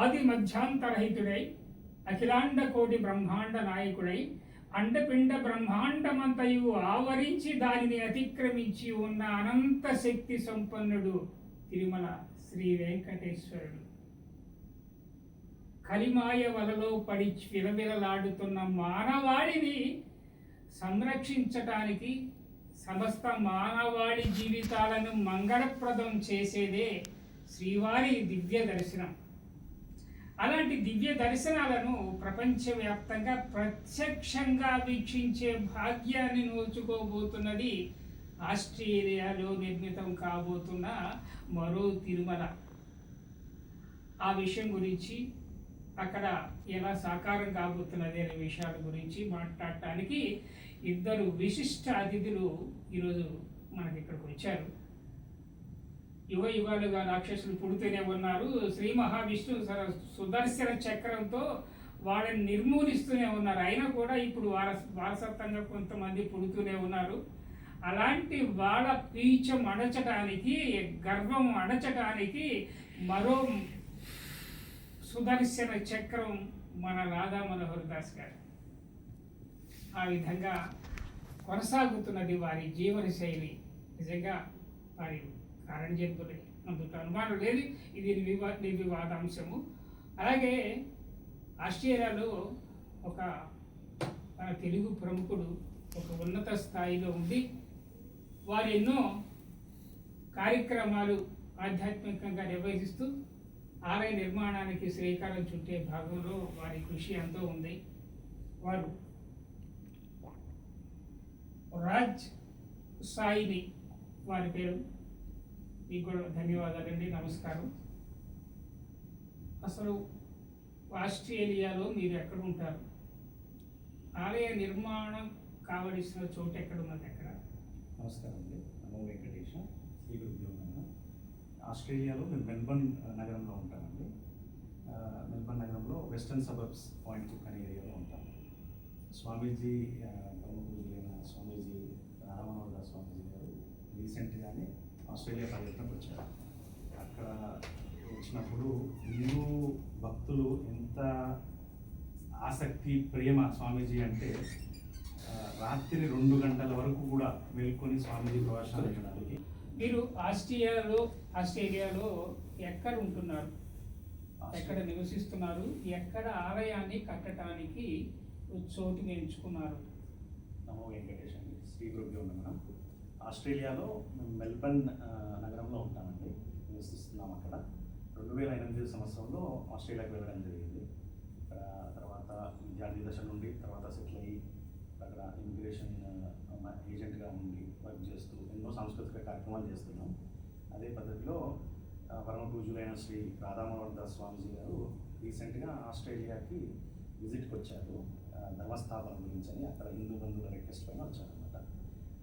ఆది మధ్యాంతరహితుడై అఖిలాండ కోటి బ్రహ్మాండ నాయకుడై అండపిండ బ్రహ్మాండమంతయు ఆవరించి దానిని అతిక్రమించి ఉన్న అనంత శక్తి సంపన్నుడు తిరుమల శ్రీ వెంకటేశ్వరుడు. కలిమాయ వలలో పడి విలవిలలాడుతున్న మానవాళిని సంరక్షించటానికి, సమస్త మానవాళి జీవితాలను మంగళప్రదం చేసేదే శ్రీవారి దివ్య దర్శనం. అలాంటి దివ్య దర్శనాలను ప్రపంచవ్యాప్తంగా ప్రత్యక్షంగా వీక్షించే భాగ్యాన్ని నోచుకోబోతున్నది ఆస్ట్రేలియాలో నిర్మితం కాబోతున్న మరో తిరుమల. ఆ విషయం గురించి, అక్కడ ఎలా సాకారం కాబోతున్నది అనే విషయాల గురించి మాట్లాడటానికి ఇద్దరు విశిష్ట అతిథులు ఈరోజు మనకి ఇక్కడికి వచ్చారు. యుగ యుగాలుగా రాక్షసులు పుడుతూనే ఉన్నారు. శ్రీ మహావిష్ణు సుదర్శన చక్రంతో వాళ్ళని నిర్మూలిస్తూనే ఉన్నారు. అయినా కూడా ఇప్పుడు వారసత్వంగా కొంతమంది పుడుతూనే ఉన్నారు. అలాంటి వాళ్ళ పీచం అణచటానికి, గర్వం అణచటానికి మరో సుదర్శన చక్రం మన రాధా మనోహర్ దాస్ గారు. ఆ విధంగా కొనసాగుతున్నది వారి జీవన శైలి. నిజంగా వారి కారణజన్ములే, అందుకు అనుమానం లేదు. ఇది నిర్వివాదాంశము. అలాగే ఆస్ట్రేలియాలో ఒక మన తెలుగు ప్రముఖుడు ఒక ఉన్నత స్థాయిలో ఉండి వారు ఎన్నో కార్యక్రమాలు ఆధ్యాత్మికంగా నిర్వహిస్తూ ఆలయ నిర్మాణానికి శ్రీకారం చుట్టే భాగంలో వారి కృషి ఎంతో ఉంది. వారు రాజ్ సాయిని వారి పేరు. మీకు కూడా ధన్యవాదాలండి, నమస్కారం. అసలు ఆస్ట్రేలియాలో మీరు ఎక్కడ ఉంటారు? ఆలయ నిర్మాణం కావలసిన చోటు ఎక్కడ ఉన్నది? ఎక్కడ? నమస్కారం అండి, నమో వెంకటేశ, శ్రీ గురుభ్యో నమః. ఆస్ట్రేలియాలో మేము మెల్బర్న్ నగరంలో ఉంటామండి. మెల్బర్న్ నగరంలో వెస్టర్న్ సబర్బ్స్ పాయింట్ కుక్ అనే ఏరియాలో ఉంటాం. స్వామీజీ, పరమ పూజలైన స్వామీజీ రాధామనోహర్ స్వామీజీ గారు రీసెంట్గానే ఆస్ట్రేలియా పర్యటనకు వచ్చారు. అక్కడ వచ్చినప్పుడు హిందూ భక్తులు ఎంత ఆసక్తి, ప్రేమ స్వామీజీ అంటే రాత్రి 2 గంటల వరకు కూడా మేల్కొని స్వామీజీ ప్రవచనాలు వినడానికి. మీరు ఆస్ట్రేలియాలో ఎక్కడ ఉంటున్నారు? ఎక్కడ నివసిస్తున్నారు? ఎక్కడ ఆలయాన్ని కట్టడానికి చోటుని ఎంచుకున్నారు? నమో వెంకటేశ్ అండి, శ్రీ గురుభ్యో నమః. ఆస్ట్రేలియాలో మేము మెల్బర్న్ నగరంలో ఉంటామండి, నివసిస్తున్నాం. అక్కడ 2008 సంవత్సరంలో ఆస్ట్రేలియాకి వెళ్ళడం జరిగింది. అక్కడ తర్వాత విద్యార్థి దశ నుండి తర్వాత సెటిల్ అయ్యి అక్కడ ఇమిగ్రేషన్ ఏజెంట్గా ఉండి వర్క్ చేస్తూ ఎన్నో సాంస్కృతిక కార్యక్రమాలు చేస్తున్నాం. అదే పద్ధతిలో పరమ పూజలైన శ్రీ రాధామనోహర్ దాస్ స్వామీజీ గారు రీసెంట్గా ఆస్ట్రేలియాకి విజిట్కి వచ్చారు, ధర్మస్థాపన గురించి అని. అక్కడ హిందూ బంధువుల రిక్వెస్ట్ పైన వచ్చారనమాట.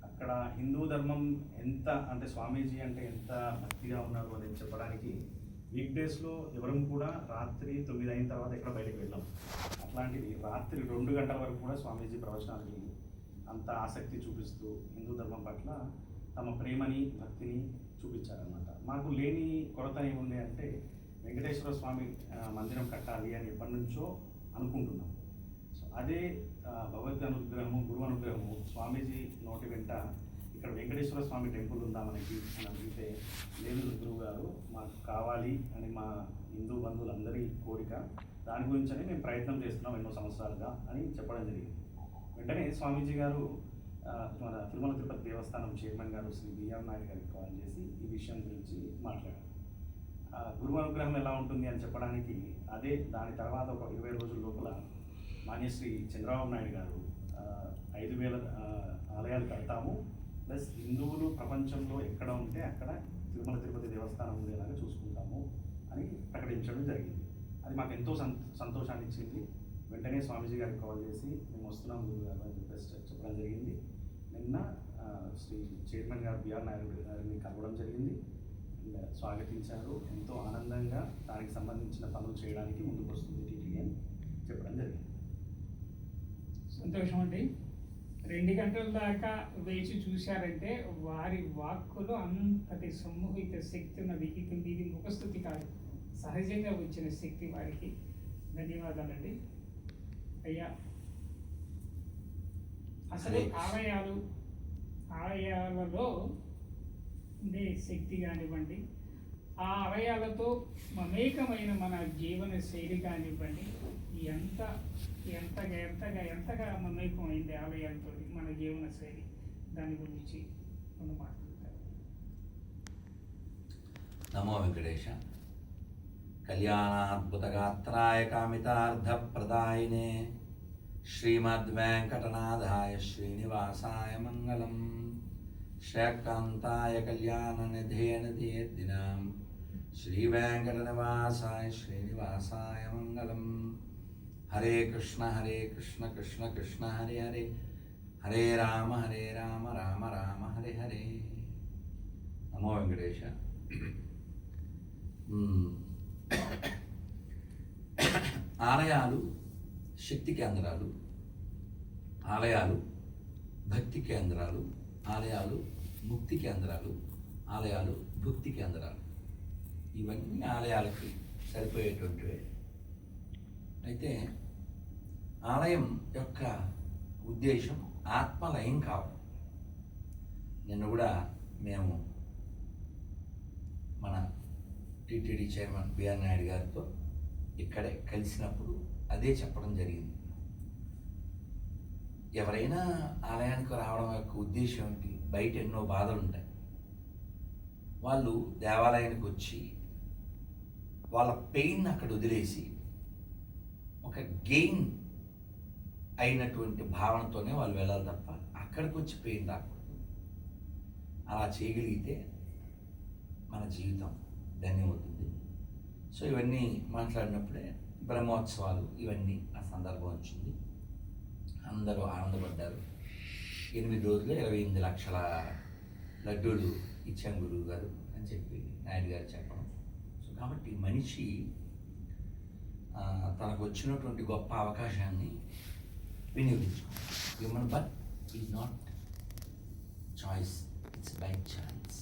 అక్కడ హిందూ ధర్మం ఎంత అంటే స్వామీజీ అంటే ఎంత భక్తిగా ఉన్నారు అని చెప్పడానికి వీక్ డేస్లో ఎవరం కూడా రాత్రి 9 అయిన తర్వాత ఎక్కడ బయటకు వెళ్ళాం. అట్లాంటిది రాత్రి 2 గంటల వరకు కూడా స్వామీజీ ప్రవచనాలకి అంత ఆసక్తి చూపిస్తూ హిందూ ధర్మం పట్ల తమ ప్రేమని, భక్తిని చూపించారనమాట. మాకు లేని కొరత ఏముంది అంటే వెంకటేశ్వర స్వామి మందిరం కట్టాలి అని ఎప్పటి నుంచో అనుకుంటున్నాం. సో అదే భగవద్ అనుగ్రహము, గురువు అనుగ్రహము స్వామీజీ నోటి వెంట ఇక్కడ వెంకటేశ్వర స్వామి టెంపుల్ ఉందా మనకి అని అడిగితే, లేదు గురువు గారు మాకు కావాలి అని మా హిందూ బంధువులందరి కోరిక, దాని గురించని మేము ప్రయత్నం చేస్తున్నాం ఎన్నో సంవత్సరాలుగా అని చెప్పడం జరిగింది. వెంటనే స్వామీజీ గారు మన తిరుమల తిరుపతి దేవస్థానం చైర్మన్ గారు శ్రీ బిఆర్ నాయుడు గారికి కాల్ చేసి ఈ విషయం గురించి మాట్లాడారు. గురువు అనుగ్రహం ఎలా ఉంటుంది అని చెప్పడానికి అదే దాని తర్వాత ఒక 20 రోజుల లోపల మాన్యశ్రీ చంద్రబాబు నాయుడు గారు 5,000 ఆలయాలు కడతాము, ప్లస్ హిందువులు ప్రపంచంలో ఎక్కడ ఉంటే అక్కడ తిరుమల తిరుపతి దేవస్థానం ఉండేలాగా చూసుకుంటాము అని ప్రకటించడం జరిగింది. అది మాకు ఎంతో సంతోషాన్ని ఇచ్చింది. వెంటనే స్వామీజీ గారికి కాల్ చేసి మేము వస్తున్నాం గురువు గారు అని చెప్పేసి చెప్పడం జరిగింది. నిన్న శ్రీ చైర్మన్ గారు బిఆర్ నాయుడు గారిని కలవడం జరిగింది. స్వాగతించారు. ఎంతో ఆనందంగా దానికి సంబంధించిన పనులు చేయడానికి ముందుకు వస్తుంది టీటీడీ అని చెప్పడం జరిగింది. సంతోషం అండి. 2 గంటల దాకా వేచి చూశారంటే వారి వాక్కులో అంతటి సమ్మోహిత శక్తి ఉన్నది. ఇది ముఖస్థుతి కాదు, సహజంగా వచ్చిన శక్తి వారికి ధన్యవాదాలండి. అయ్యా, అసలు ఆలయాలలో ఉండే శక్తి కానివ్వండి, ఆ ఆలయాలతో మమేకమైన మన జీవన శైలి కానివ్వండి, ఎంతగా మమేకమైంది ఆలయాలతో మన జీవన శైలి, దాని గురించి మనం మాట్లాడతారు. నమో వెంకటేశ. కళ్యాణాద్భుతగాత్రాయ కామితార్థప్రదాయినే శ్రీమద్వేంకటనాథాయ శ్రీనివాసాయ మంగళం. శ్రేయకాంతాయ కళ్యాణనిధేనధేర్దినాం శ్రీవేంకటనివాసాయ శ్రీనివాసాయ మంగళం. హరే కృష్ణ కృష్ణ కృష్ణ హరే హరే, హరే రామ రామ రామ హరే హరే. నమో వెంకటేశ. ఆలయాలు శక్తి కేంద్రాలు, ఆలయాలు భక్తి కేంద్రాలు, ఆలయాలు ముక్తి కేంద్రాలు, ఆలయాలు భక్తి కేంద్రాలు, ఇవన్నీ ఆలయాలకి సరిపోయేటువంటివే. అయితే ఆలయం యొక్క ఉద్దేశం ఆత్మలయం కావడం. నిన్న కూడా మేము మన టీటీడీ చైర్మన్ బిఆర్ నాయుడు గారితో ఇక్కడే కలిసినప్పుడు అదే చెప్పడం జరిగింది. ఎవరైనా ఆలయానికి రావడం యొక్క ఉద్దేశం ఏంటి? బయట ఎన్నో బాధలు ఉంటాయి. వాళ్ళు దేవాలయానికి వచ్చి వాళ్ళ పెయిన్ అక్కడ వదిలేసి ఒక గెయిన్ అయినటువంటి భావనతోనే వాళ్ళు వెళ్ళాలి తప్ప అక్కడికి వచ్చి పెయిన్ రాకూడదు. అలా చేయగలిగితే మన జీవితం ధన్యమవుతుంది. సో ఇవన్నీ మాట్లాడినప్పుడే బ్రహ్మోత్సవాలు ఇవన్నీ ఆ సందర్భం వచ్చింది. అందరూ ఆనందపడ్డారు. 8 రోజులు 28 లక్షల లడ్డూలు ఇచ్చాం గురువు గారు అని చెప్పి నాయుడు గారు చెప్పడం. సో కాబట్టి మనిషి తనకు వచ్చినటువంటి గొప్ప అవకాశాన్ని వినియోగించుకోవాలి. Human birth is not choice, it's by chance.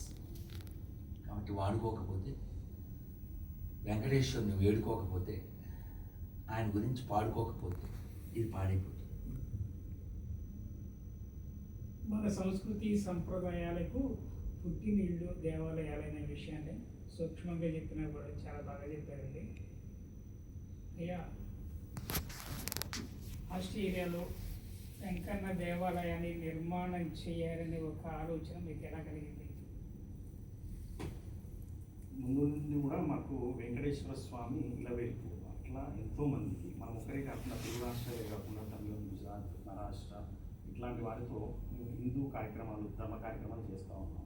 కాబట్టి వాడుకోకపోతే, వెంకటేశ్వరుని వేడుకోకపోతే, ఆయన గురించి పాడుకోకపోతే ఇది పాడైపోతుంది. మన సంస్కృతి సంప్రదాయాలకు పుట్టినిళ్ళు దేవాలయాలనే విషయాన్ని సూక్ష్మంగా చెప్పినా కూడా చాలా బాగా చెప్పారండి. అయ్యా, ఆస్ట్రేలియాలో వెంకన్న దేవాలయాన్ని నిర్మాణం చేయాలనే ఒక ఆలోచన మీకు ఎలా కలిగింది? ముందు నుండి కూడా మాకు వెంకటేశ్వర స్వామి ఇలవేల్పు అట్లా ఎంతోమందికి, మనం ఒకరే కాకుండా తెలుగు రాష్ట్రాలే కాకుండా తమిళ, గుజరాత్, మహారాష్ట్ర ఇట్లాంటి వారితో హిందూ కార్యక్రమాలు, ధర్మ కార్యక్రమాలు చేస్తూ ఉన్నాం.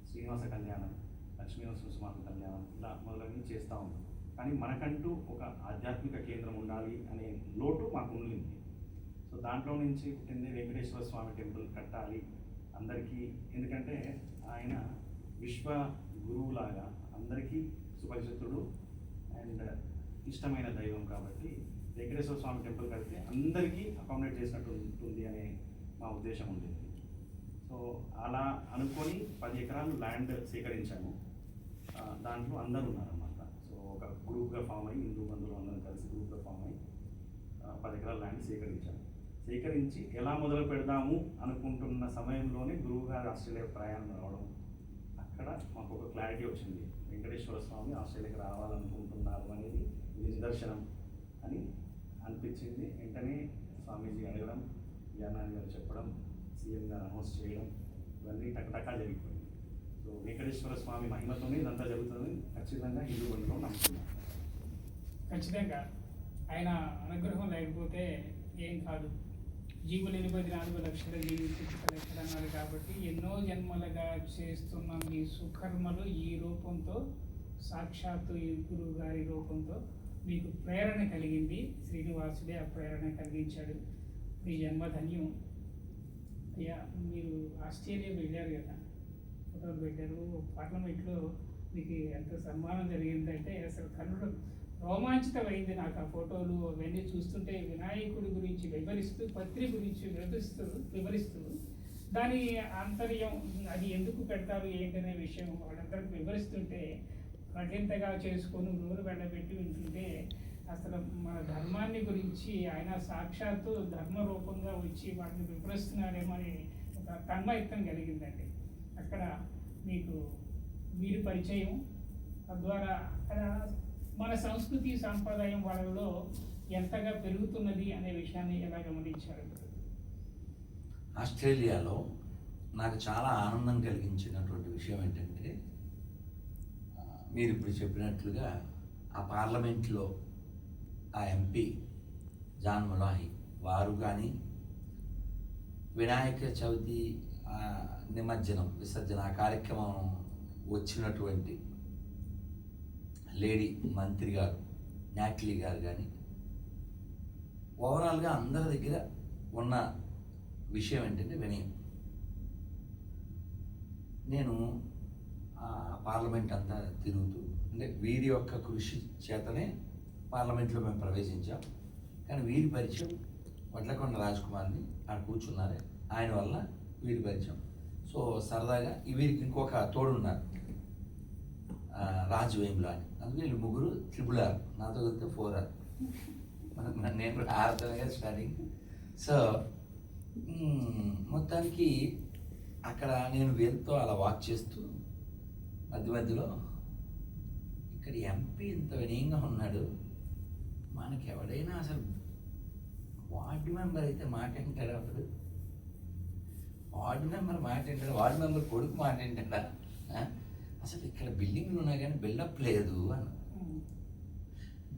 శ్రీనివాస కళ్యాణం, లక్ష్మీనరసింహస్వామి కళ్యాణం ఇలా మొదలన్నీ చేస్తూ ఉన్నాం. కానీ మనకంటూ ఒక ఆధ్యాత్మిక కేంద్రం ఉండాలి అనే లోటు మాకు ఉండింది. సో దాంట్లో నుంచి పుట్టింది వెంకటేశ్వర స్వామి టెంపుల్ కట్టాలి అందరికీ. ఎందుకంటే ఆయన విశ్వ గురువులాగా అందరికీ సుపరిచితుడు అండ్ ఇష్టమైన దైవం. కాబట్టి వెంకటేశ్వర స్వామి టెంపుల్ కడితే అందరికీ అకామిడేట్ చేసినట్టు ఉంటుంది అనే మా ఉద్దేశం ఉండేది. సో అలా అనుకొని 10 ఎకరాలు ల్యాండ్ సేకరించాము. దాంట్లో అందరూ ఉన్నారన్నమాట. సో ఒక గ్రూప్గా ఫామ్ అయ్యి, హిందూ బంధువులు అందరం కలిసి గ్రూప్గా ఫామ్ అయ్యి 10 ఎకరాల ల్యాండ్ సేకరించి ఎలా మొదలు పెడదాము అనుకుంటున్న సమయంలోనే గురువు గారు ఆస్ట్రేలియా ప్రయాణం రావడం, అక్కడ మాకు ఒక క్లారిటీ వచ్చింది. వెంకటేశ్వర స్వామి ఆస్ట్రేలియాకి రావాలనుకుంటున్నారు అనేది ఇది నిదర్శనం అని అనిపించింది. వెంటనే స్వామీజీ అడగడం, జ్ఞానాన్ని గారు చెప్పడం, సీఎం గారు అనౌన్స్ చేయడం, ఇవన్నీ టకటకా జరిగిపోయింది. సో వెంకటేశ్వర స్వామి మహిమతోనే ఇదంతా జరుగుతుందని ఖచ్చితంగా హిందూ బంధువులు నమ్ముతున్నాను. ఖచ్చితంగా ఆయన అనుగ్రహం లేకపోతే ఏం కాదు. జీవులు 84 లక్షల జీవితం అన్నారు. కాబట్టి ఎన్నో జన్మలుగా చేస్తున్న మీ సుకర్మలు ఈ రూపంతో, సాక్షాత్తు ఈ గురువు గారి రూపంతో మీకు ప్రేరణ కలిగింది. శ్రీనివాసుడే ఆ ప్రేరణ కలిగించాడు. మీ జన్మధన్యం. అయ్యా, మీరు ఆస్ట్రేలియా వెళ్ళారు కదా, ఫోటోలు పెట్టారు. పార్లమెంట్లో మీకు ఎంత సన్మానం జరిగిందంటే అసలు కన్నుడు రోమాంచితమైంది నాకు ఆ ఫోటోలు అవన్నీ చూస్తుంటే. వినాయకుడి గురించి వివరిస్తూ, పత్రి గురించి వివరిస్తూ దాని ఆంతర్యం, అది ఎందుకు పెడతారు ఏంటనే విషయం వాళ్ళందరికీ వివరిస్తుంటే రచింతగా చేసుకొని నోరు వెళ్ళబెట్టి వింటుంటే అసలు మన ధర్మాన్ని గురించి ఆయన సాక్షాత్తు ధర్మ రూపంగా వచ్చి వాటిని వివరిస్తున్నాడేమో అని ఒక తన్మయత్వం కలిగిందండి. అక్కడ మీకు వీరి పరిచయం, తద్వారా అక్కడ మన సంస్కృతి సాంప్రదాయం వాళ్ళలో ఎంతగా పెరుగుతున్నది అనే విషయాన్ని ఎలా గమనించారు? ఆస్ట్రేలియాలో నాకు చాలా ఆనందం కలిగించినటువంటి విషయం ఏంటంటే, మీరు ఇప్పుడు చెప్పినట్లుగా ఆ పార్లమెంట్లో ఆ ఎంపీ జాన్ మొలాహి వారు కానీ, వినాయక చవితి నిమజ్జనం విసర్జన ఆ కార్యక్రమం వచ్చినటువంటి లేడీ మంత్రి గారు నాట్లీ గారు కానీ, ఓవరాల్గా అందరి దగ్గర ఉన్న విషయం ఏంటంటే వినయం. నేను పార్లమెంట్ అంతా తిరుగుతూ, అంటే వీరి యొక్క కృషి చేతనే పార్లమెంట్లో మేము ప్రవేశించాం. కానీ వీరి పరిచయం వడ్లకొండ రాజకుమార్ని ఆడ కూర్చున్నారే, ఆయన వల్ల వీరి పరిచయం. సో సరదాగా వీరికి ఇంకొక తోడున్నారు, రాజు వేముల అని. అందుకే వీళ్ళు ముగ్గురు R, నాతో వెళ్తే 4R. నేను కూడా ఆడతానుగా స్టార్టింగ్. సో మొత్తానికి అక్కడ నేను వీరితో అలా వాక్ చేస్తూ మధ్యలో ఇక్కడ ఎంపీ ఇంత వినయంగా ఉన్నాడు, మనకి ఎవడైనా అసలు వార్డు మెంబర్ అయితే మాట వింటాడా? అప్పుడు వార్డు మెంబర్ మాట వింటాడా? వార్డు మెంబర్ కొడుకు మాట వింటాడా? అసలు ఇక్కడ బిల్డింగ్లు ఉన్నాయి కానీ బిల్డప్ లేదు అన్న.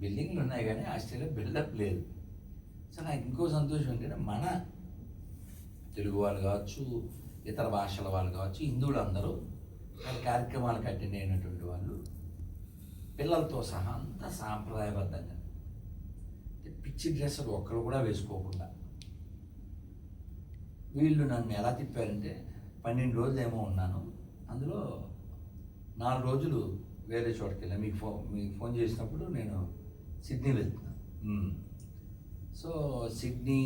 బిల్డింగ్లు ఉన్నాయి కానీ ఆస్ట్రేలియా బిల్డప్ లేదు. సో నాకు ఇంకో సంతోషం ఏంటంటే, మన తెలుగు వాళ్ళు కావచ్చు, ఇతర భాషల వాళ్ళు కావచ్చు, హిందువులు అందరూ కార్యక్రమాలకు అటెండ్ అయినటువంటి వాళ్ళు పిల్లలతో సహా అంతా సాంప్రదాయబద్ధంగా, పిచ్చి డ్రెస్సులు ఒక్కరు కూడా వేసుకోకుండా. వీళ్ళు నన్ను ఎలా తిప్పారంటే, 12 రోజులు ఏమో ఉన్నాను, అందులో 4 రోజులు వేరే చోటుకి వెళ్ళాను. మీకు ఫోన్ చేసినప్పుడు నేను సిడ్నీ వెళ్తున్నాను. సో సిడ్నీ,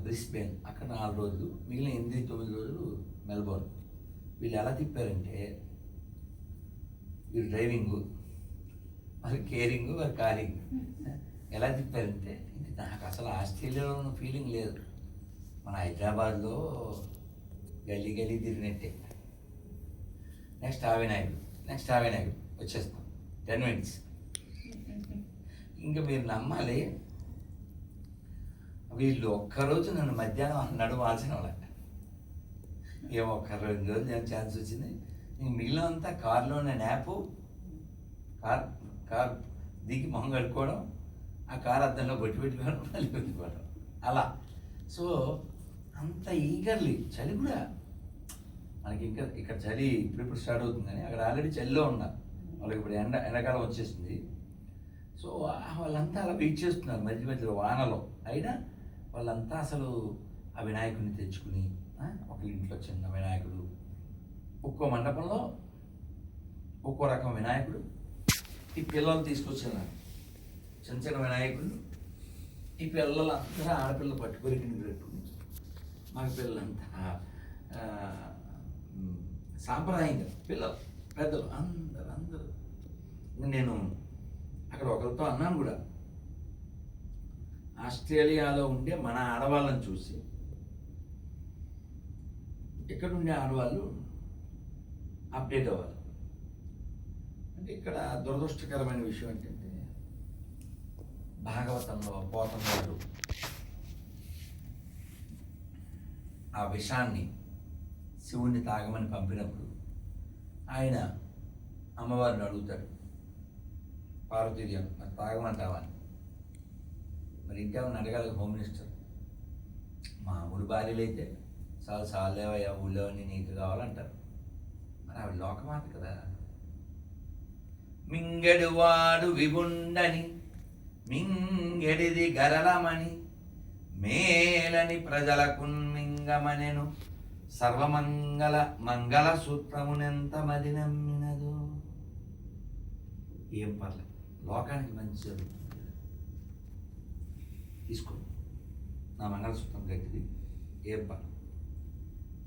బ్రిస్బేన్ అక్కడ 4 రోజులు, మిగిలిన 8-9 రోజులు మెల్బోర్న్. వీళ్ళు ఎలా తిప్పారంటే, వీళ్ళు డ్రైవింగు, వారి కేరింగ్, వారి కారింగ్ ఎలా తిప్పారంటే, నాకు అసలు ఆస్ట్రేలియాలో ఉన్న ఫీలింగ్ లేదు. మన హైదరాబాద్లో గల్లీ తిరిగినట్టే. నెక్స్ట్ ఆవినాయుడు వచ్చేస్తాం, 10 minutes. ఇంకా మీరు నమ్మాలి, వీళ్ళు ఒక్కరోజు నన్ను మధ్యాహ్నం నడవాల్సిన వాళ్ళ. ఏమో 2 రోజులు నేను ఛాన్స్ వచ్చింది. ఇంక మిగిలినంతా కారులోనే నాపు, కార్ దిగి మొహం కడుక్కోవడం, ఆ కారు అద్దంలో పెట్టుకోవడం, మళ్ళీ పెట్టుకోవడం అలా. సో అంత ఈగర్లీ. చలి కూడా మనకి ఇంకా ఇక్కడ చలి ఇప్పుడు స్టార్ట్ అవుతుంది, కానీ అక్కడ ఆల్రెడీ చలిలో ఉన్నారు. వాళ్ళకి ఇప్పుడు ఎండాకాలం వచ్చేసింది. సో వాళ్ళంతా అలా వెయిట్ చేస్తున్నారు మధ్యలో వానలో. అయినా వాళ్ళంతా అసలు ఆ వినాయకుడిని తెచ్చుకుని, ఒక ఇంట్లో చిన్న వినాయకుడు, ఒక్కో మండపంలో ఒక్కో రకం వినాయకుడు, ఈ పిల్లలు తీసుకొచ్చినారు చిన్న వినాయకుడు. ఈ పిల్లలంతా ఆడపిల్లలు పట్టుకొని కింద పెట్టుకుని, మగ పిల్లలంతా సాంప్రదాయంగా, పిల్లలు పెద్దలు అందరూ. నేను అక్కడ ఒకరితో అన్నాను కూడా, ఆస్ట్రేలియాలో ఉండే మన ఆడవాళ్ళని చూసి ఇక్కడ ఉండే ఆడవాళ్ళు అప్డేట్ అవ్వాలి. అంటే ఇక్కడ దురదృష్టకరమైన విషయం ఏంటంటే, భాగవతంలో పోతన్నాడు ఆ విషాన్ని శివుణ్ణి తాగమని పంపినప్పుడు ఆయన అమ్మవారిని అడుగుతాడు, పార్వతీదేవి మరి తాగమంటావా అని. మరి ఇంకేమన్నా అడగాలి హోమ్ మినిస్టర్. మామూలు భార్యలు అయితే చాలేవయ్యా ఊళ్ళోని నీకు కావాలంటారు. మరి ఆవిడ లోకమాత కదా. మింగెడువాడు విగుండని మింగెడిది గరళమని మేలని ప్రజలకు మింగమనెను మంగళ సూత్రమునెంత మది నమ్మినదో. ఏం పర్లేదు, లోకానికి మంచి జరుగుతుంది, తీసుకో నా మంగళసూత్రం గట్టిది, ఏం పర్లేదు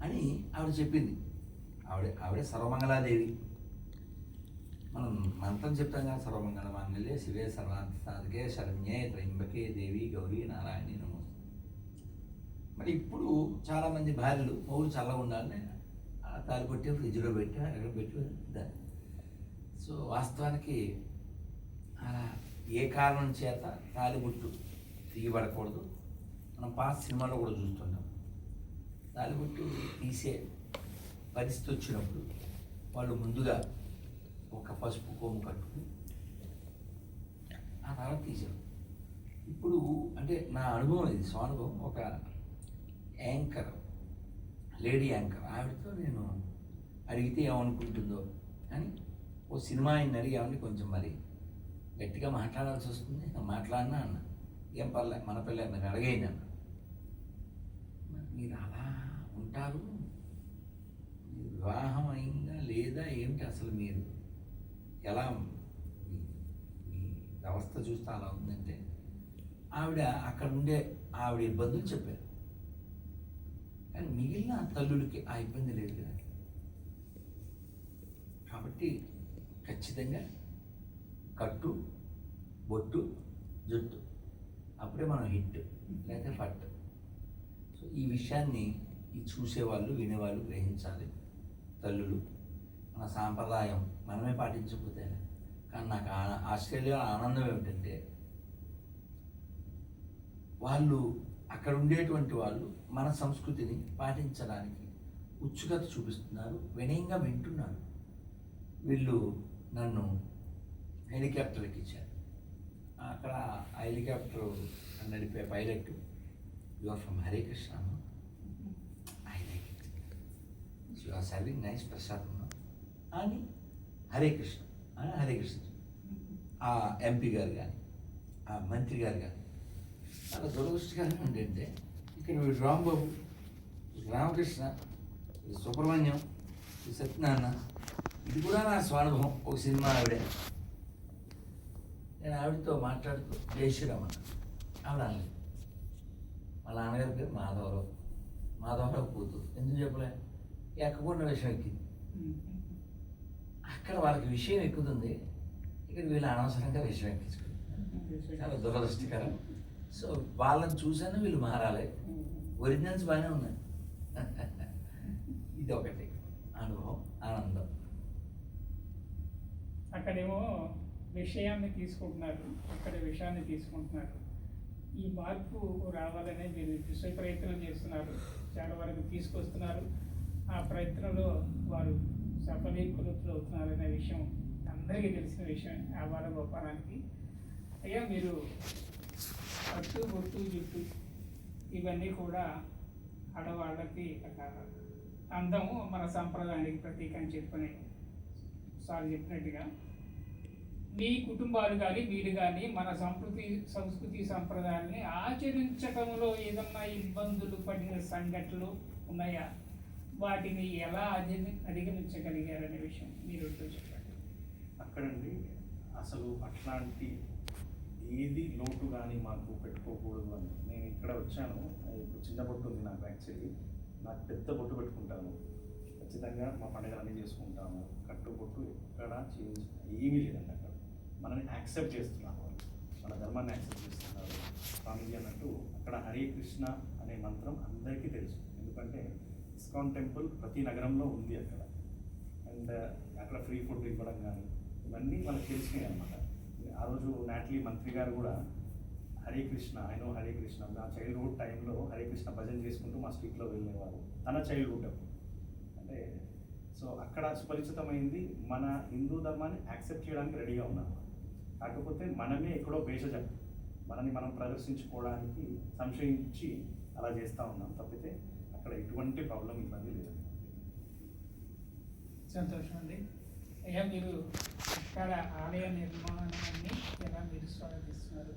అని ఆవిడ చెప్పింది. ఆవిడే సర్వమంగళాదేవి. మనం మంత్రం చెప్తాం కదా, సర్వమంగళ మాంగళ్యే శివే సర్వార్థ సాధకే శరణ్యే త్రయంబకే దేవి గౌరీ నారాయణి నమో. మరి ఇప్పుడు చాలామంది భార్యలు పౌరు చల్లగా ఉండాలని ఆ తాలి కొట్టి ఫ్రిడ్జ్లో పెట్టి ఎక్కడ పెట్టి దాన్ని. సో వాస్తవానికి అలా ఏ కారణం చేత తాలిబొట్టు తీయబడకూడదు. మనం పాత సినిమాలో కూడా చూస్తుంటాం, తాలిబొట్టు తీసే పరిస్థితి వచ్చినప్పుడు వాళ్ళు ముందుగా ఒక పసుపు కొమ్ము కట్టుకుని ఆ తర్వాత తీసారు. ఇప్పుడు అంటే నా అనుభవం ఇది, స్వానుభవం. ఒక యాంకర్, లేడీ యాంకర్, ఆవిడతో నేను అడిగితే ఏమనుకుంటుందో అని ఓ సినిమా ఆయన అడిగామని కొంచెం మరి గట్టిగా మాట్లాడాల్సి వస్తుంది. మాట్లాడినా అన్న, ఏం పర్లే మన పిల్ల మీరు అడిగేయండి అన్న. మీరు అలా ఉంటారు, వివాహం అయిందా లేదా ఏమిటి అసలు, మీరు ఎలా మీ వ్యవస్థ చూస్తే అలా ఉందంటే ఆవిడ అక్కడ ఉండే ఆవిడ ఇబ్బందులు చెప్పారు. కానీ మిగిలిన తల్లులకి ఆ ఇబ్బంది లేదు కదా. కాబట్టి ఖచ్చితంగా కట్టు, బొట్టు, జుట్టు, అప్పుడే మనం హిట్ లేకపోతే ఫట్. సో ఈ విషయాన్ని ఈ చూసేవాళ్ళు వినేవాళ్ళు గ్రహించాలి. తల్లులు మన సాంప్రదాయం మనమే పాటించకపోతే. కానీ నాకు ఆస్ట్రేలియా ఆనందం ఏమిటంటే వాళ్ళు అక్కడ ఉండేటువంటి వాళ్ళు మన సంస్కృతిని పాటించడానికి ఉత్సుకత చూపిస్తున్నారు, వినయంగా వింటున్నారు. వీళ్ళు నన్ను హెలికాప్టర్కి ఇచ్చారు. అక్కడ ఆ హెలికాప్టర్ నడిపే pilot, you are from Hare Krishna, I like it, you are serving nice prasad అని హరే కృష్ణ అని హరే కృష్ణ. ఆ ఎంపీ గారు కానీ ఆ మంత్రి గారు కానీ చాలా దురదృష్టకరం ఏంటంటే ఇక్కడ వీడు రాంబాబు, రామకృష్ణ, సుబ్రహ్మణ్యం, సత్యనారాయణ, ఇది కూడా నా స్వానుభవం. ఒక సినిమా ఆవిడే, నేను ఆవిడతో మాట్లాడుతూ జై శ్రీరామ్ అన్న. ఆవిడ అనలేదు. వాళ్ళ నాన్నగారి పేరు మాధవరావు కూతురు. ఎందుకు చెప్పలే, ఎక్కకుండా విషయం ఎక్కింది. అక్కడ వాళ్ళకి విషయం ఎక్కుతుంది, ఇక్కడ వీళ్ళు అనవసరంగా విషయం ఎక్కించుకుంటారు. చాలా దురదృష్టకరం. సో వాళ్ళని చూసాను, వీళ్ళు మారాలి. ఒరిజినల్స్ బాగానే ఉన్నాయి. ఇది ఒకటి అనుభవం, ఆనందం. అక్కడేమో విషయాన్ని తీసుకుంటున్నారు, అక్కడ విషయాన్ని తీసుకుంటున్నారు. ఈ మార్పు రావాలనే మీరు విశ్వ ప్రయత్నం చేస్తున్నారు, చాలా వరకు తీసుకొస్తున్నారు. ఆ ప్రయత్నంలో వారు సఫలీకృతులు అవుతున్నారనే విషయం అందరికీ తెలిసిన విషయం. వ్యాపార గోపాలానికి అయ్యా మీరు కట్టు, బొట్టు, జుట్టు ఇవన్నీ కూడా ఆడవాళ్ళకి ఒక అందము, మన సంప్రదాయానికి ప్రతీక అని చెప్పని సార్ చెప్పినట్టుగా మీ కుటుంబాలు కానీ మీరు కానీ మన సంస్కృతి సంప్రదాయాల్ని ఆచరించడంలో ఏదన్నా ఇబ్బందులు పడిన సంఘటనలు ఉన్నాయా? వాటిని ఎలా అధిగమించగలిగారనే విషయం మీరు చెప్పండి. అక్కడండి అసలు అట్లాంటి ఏది లోటు కానీ మాకు పెట్టుకోకూడదు అని నేను ఇక్కడ వచ్చాను. ఇప్పుడు చిన్న బొట్టు ఉంది నాకు, యాక్చువల్లీ నాకు పెద్ద బొట్టు పెట్టుకుంటాను. ఖచ్చితంగా మా పండుగలన్నీ చేసుకుంటాము. కట్టు బొట్టు ఎక్కడ చేంజ్ ఏమీ లేదండి. అక్కడ మనల్ని యాక్సెప్ట్ చేస్తున్నారు, వాళ్ళు మన ధర్మాన్ని యాక్సెప్ట్ చేస్తున్నారు. స్వామీజీ అన్నట్టు అక్కడ హరే కృష్ణ అనే మంత్రం అందరికీ తెలుసు. ఎందుకంటే ఇస్కాన్ టెంపుల్ ప్రతి నగరంలో ఉంది అక్కడ. అండ్ అక్కడ ఫ్రీ ఫుడ్ ఇవ్వడం కానీ ఇవన్నీ వాళ్ళకి తెలిసినాయి అనమాట. ఆ రోజు నాట్లీ మంత్రి గారు కూడా హరే కృష్ణ, ఆయన హరే కృష్ణ, నా చైల్డ్హుడ్ టైంలో హరే కృష్ణ భజన చేసుకుంటూ మా స్ట్రీట్లో వెళ్ళేవారు. తన చైల్డ్హుడ్ అంటే సో అక్కడ సుపరిచితమైంది. మన హిందూ ధర్మాన్ని యాక్సెప్ట్ చేయడానికి రెడీగా ఉన్నాం. కాకపోతే మనమే ఎక్కడో భేషజం, మనని మనం ప్రదర్శించుకోవడానికి సంశయించి అలా చేస్తూ ఉన్నాం తప్పితే అక్కడ ఎటువంటి ప్రాబ్లం ఇబ్బంది లేదు. సంతోషం అండి. అయ్యా మీరు ఇక్కడ ఆలయ నిర్మాణాన్ని ఎలా మీరు స్వాగతిస్తున్నారు?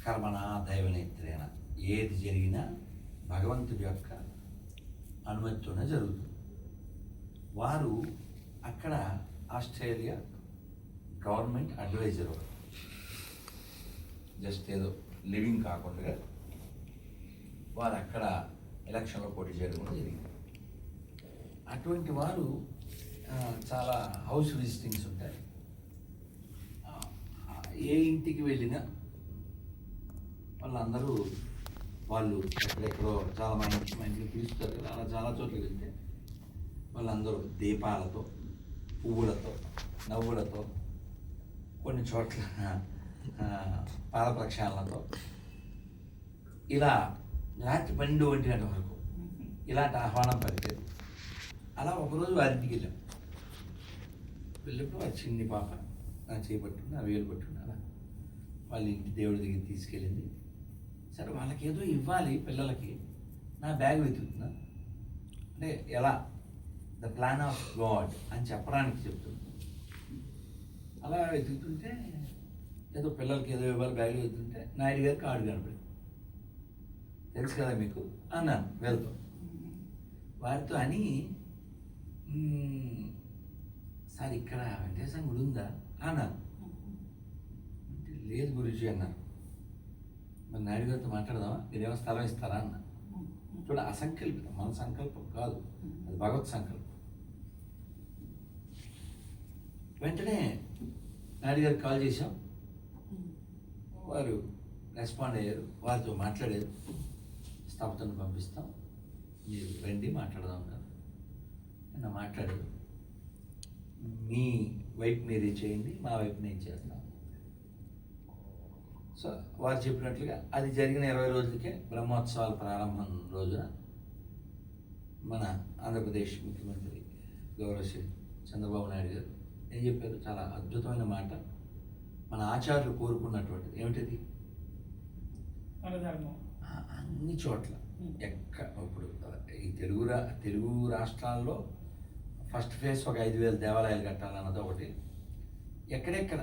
కర్మణ దైవనేత్రేణ ఏది జరిగినా భగవంతుడి యొక్క అనుమతితోనే జరుగుతుంది. వారు అక్కడ ఆస్ట్రేలియా గవర్నమెంట్ అడ్వైజర్, జస్ట్ ఏదో లివింగ్ కాకుండా వారు అక్కడ ఎలక్షన్లో పోటీ చేయడం కూడా జరిగింది. అటువంటి వారు చాలా హౌస్ విజిటింగ్స్ ఉంటాయి. ఏ ఇంటికి వెళ్ళినా వాళ్ళందరూ వాళ్ళు ఎక్కడెక్కడో చాలా మా ఇంటికి పిలుస్తారు కదా, అలా చాలా చోట్ల వెళ్తే వాళ్ళందరూ దీపాలతో, పువ్వులతో, నవ్వులతో, కొన్ని చోట్ల పాల ప్రక్షాళనతో ఇలా రాత్రి 12 గంటల వరకు ఇలాంటి ఆహ్వానం పలికేది. అలా ఒకరోజు వారింటికి వెళ్ళాం. వెళ్ళినప్పుడు ఆ చిన్ని పాప నా చేపట్టుకుని, ఆ వేలు పట్టుకుని అలా వాళ్ళ ఇంటి దేవుడి దగ్గర తీసుకెళ్ళింది. సరే వాళ్ళకి ఏదో ఇవ్వాలి పిల్లలకి, నా బ్యాగ్ వెతుకుతున్నా అంటే ఎలా ద ప్లాన్ ఆఫ్ గాడ్ అని చెప్పడానికి చెప్తుంది. అలా వెతుకుతుంటే ఏదో పిల్లలకి ఏదో ఇవ్వాలి బ్యాగ్ వెతుకుంటే నాయుడు గారి కార్డు కనపడింది. తెలుసు కదా మీకు అన్నాను వెళ్తాం వారితో అని, సార్ ఇక్కడ వెంకటేశ్వర గుడి ఉందా అన్నాను. అంటే లేదు గురుజీ అన్నారు. మరి నాయుడు గారితో మాట్లాడదామా, మీరేమో స్థలం ఇస్తారా అన్న. చూడ అసంకల్పితం, మన సంకల్పం కాదు, అది భగవత్ సంకల్పం. వెంటనే నాయుడు గారికి కాల్ చేశాం. వారు రెస్పాండ్ అయ్యారు. వారితో మాట్లాడారు. స్థాపతను పంపిస్తాం, మీరు రండి మాట్లాడదాం కదా. నిన్న మాట్లాడారు. మీ వైపు మీరే చేయండి, మా వైపు నేను చేస్తాం. సో వారు చెప్పినట్లుగా అది జరిగిన 20 రోజులకే బ్రహ్మోత్సవాల ప్రారంభం రోజున మన ఆంధ్రప్రదేశ్ ముఖ్యమంత్రి గౌరవ శ్రీ చంద్రబాబు నాయుడు గారు ఏం చెప్పారు, చాలా అద్భుతమైన మాట. మన ఆచార్యులు కోరుకున్నటువంటిది ఏమిటిది, అన్ని చోట్ల ఇప్పుడు ఈ తెలుగు రాష్ట్రాల్లో ఫస్ట్ ఫేజ్ ఒక 5,000 దేవాలయాలు కట్టాలన్నది ఒకటి. ఎక్కడెక్కడ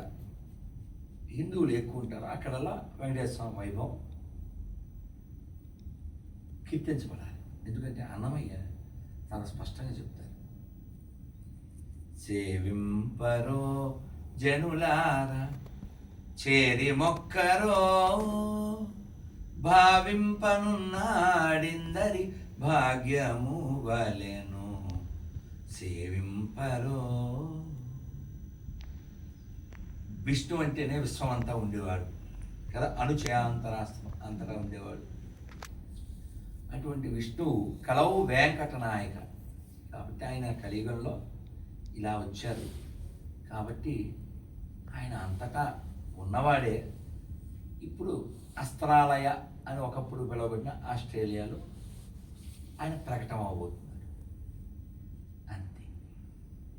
హిందువులు ఎక్కువ ఉంటారో అక్కడల్లా వెంకటేశ్వర స్వామి వైభవం కీర్తించబడాలి. ఎందుకంటే అన్నమయ్య చాలా స్పష్టంగా చెప్తారు, సేవింపరో జనులారా చేరి మొక్కరో భావింపనున్నాడిందరి భాగ్యము వలెను సేవింపరో. విష్ణు అంటేనే విశ్వం అంతా ఉండేవాడు కదా, అంతటా ఉండేవాడు. అటువంటి విష్ణువు కలవు వెంకట నాయక కాబట్టి ఆయన కలియుగంలో ఇలా వచ్చారు. కాబట్టి ఆయన అంతటా ఉన్నవాడే. ఇప్పుడు అస్త్రాలయ అని ఒకప్పుడు పిలువబడిన ఆస్ట్రేలియాలో ఆయన ప్రకటన అవబోతున్నారు. అంతే,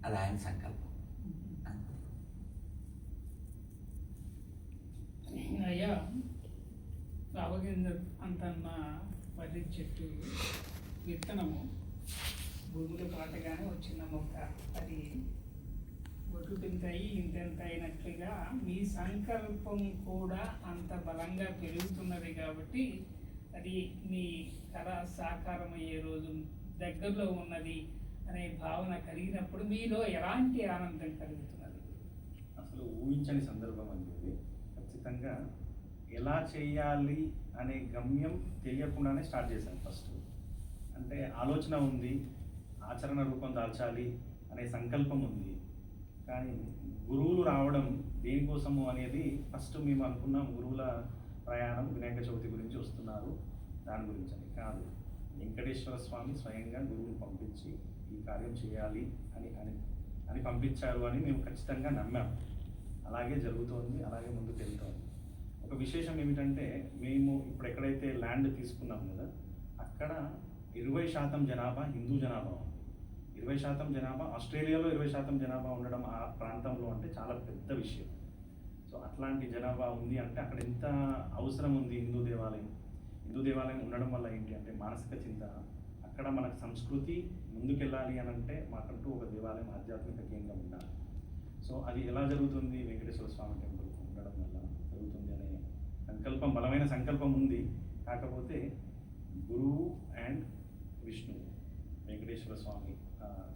అది ఆయన సంకల్పం. అయ్యా, రావగింజ అంతన్న వరి చెట్టు విత్తనము భూమిలో పాటగానే వచ్చిన మొక్క, అది ఒడ్డు తింటాయి ఇంతెంత అయినట్లుగా మీ సంకల్పం కూడా అంత బలంగా పెరుగుతున్నది. కాబట్టి అది మీ కళ సాకారం అయ్యే రోజు దగ్గరలో ఉన్నది అనే భావన కలిగినప్పుడు మీలో ఎలాంటి ఆనందం కలుగుతున్నది? అసలు ఊహించని సందర్భం అనేది ఖచ్చితంగా ఎలా చేయాలి అనే గమ్యం తెలియకుండానే స్టార్ట్ చేశాను. ఫస్ట్ అంటే ఆలోచన ఉంది, ఆచరణ రూపం దాల్చాలి అనే సంకల్పం ఉంది. కానీ గురువులు రావడం దేనికోసము అనేది ఫస్ట్ మేము అనుకున్నాం, గురువుల ప్రయాణం వినాయక చవితి గురించి వస్తున్నారు దాని గురించి అని కాదు. వెంకటేశ్వర స్వామి స్వయంగా గురువుని పంపించి ఈ కార్యం చేయాలి అని అని అని పంపించారు అని మేము ఖచ్చితంగా నమ్మాం. అలాగే జరుగుతోంది, అలాగే ముందుకు వెళ్తోంది. ఒక విశేషం ఏమిటంటే, మేము ఇప్పుడు ఎక్కడైతే ల్యాండ్ తీసుకున్నాం కదా, అక్కడ 20% జనాభా హిందూ జనాభా, 20% జనాభా ఆస్ట్రేలియాలో 20% జనాభా ఉండడం ఆ ప్రాంతంలో అంటే చాలా పెద్ద విషయం. సో అట్లాంటి జనాభా ఉంది అంటే అక్కడ ఎంత అవసరం ఉంది హిందూ దేవాలయం. హిందూ దేవాలయం ఉండడం వల్ల ఏంటి అంటే మానసిక చింతన, అక్కడ మనకు సంస్కృతి ముందుకెళ్ళాలి అని అంటే మాకంటూ ఒక దేవాలయం ఆధ్యాత్మిక కేంద్రం ఉండాలి. సో అది ఎలా జరుగుతుంది, వెంకటేశ్వర స్వామి టెంపుల్ ఉండడం వల్ల జరుగుతుంది అనే సంకల్పం, బలమైన సంకల్పం ఉంది. కాకపోతే గురువు అండ్ విష్ణు వెంకటేశ్వర స్వామి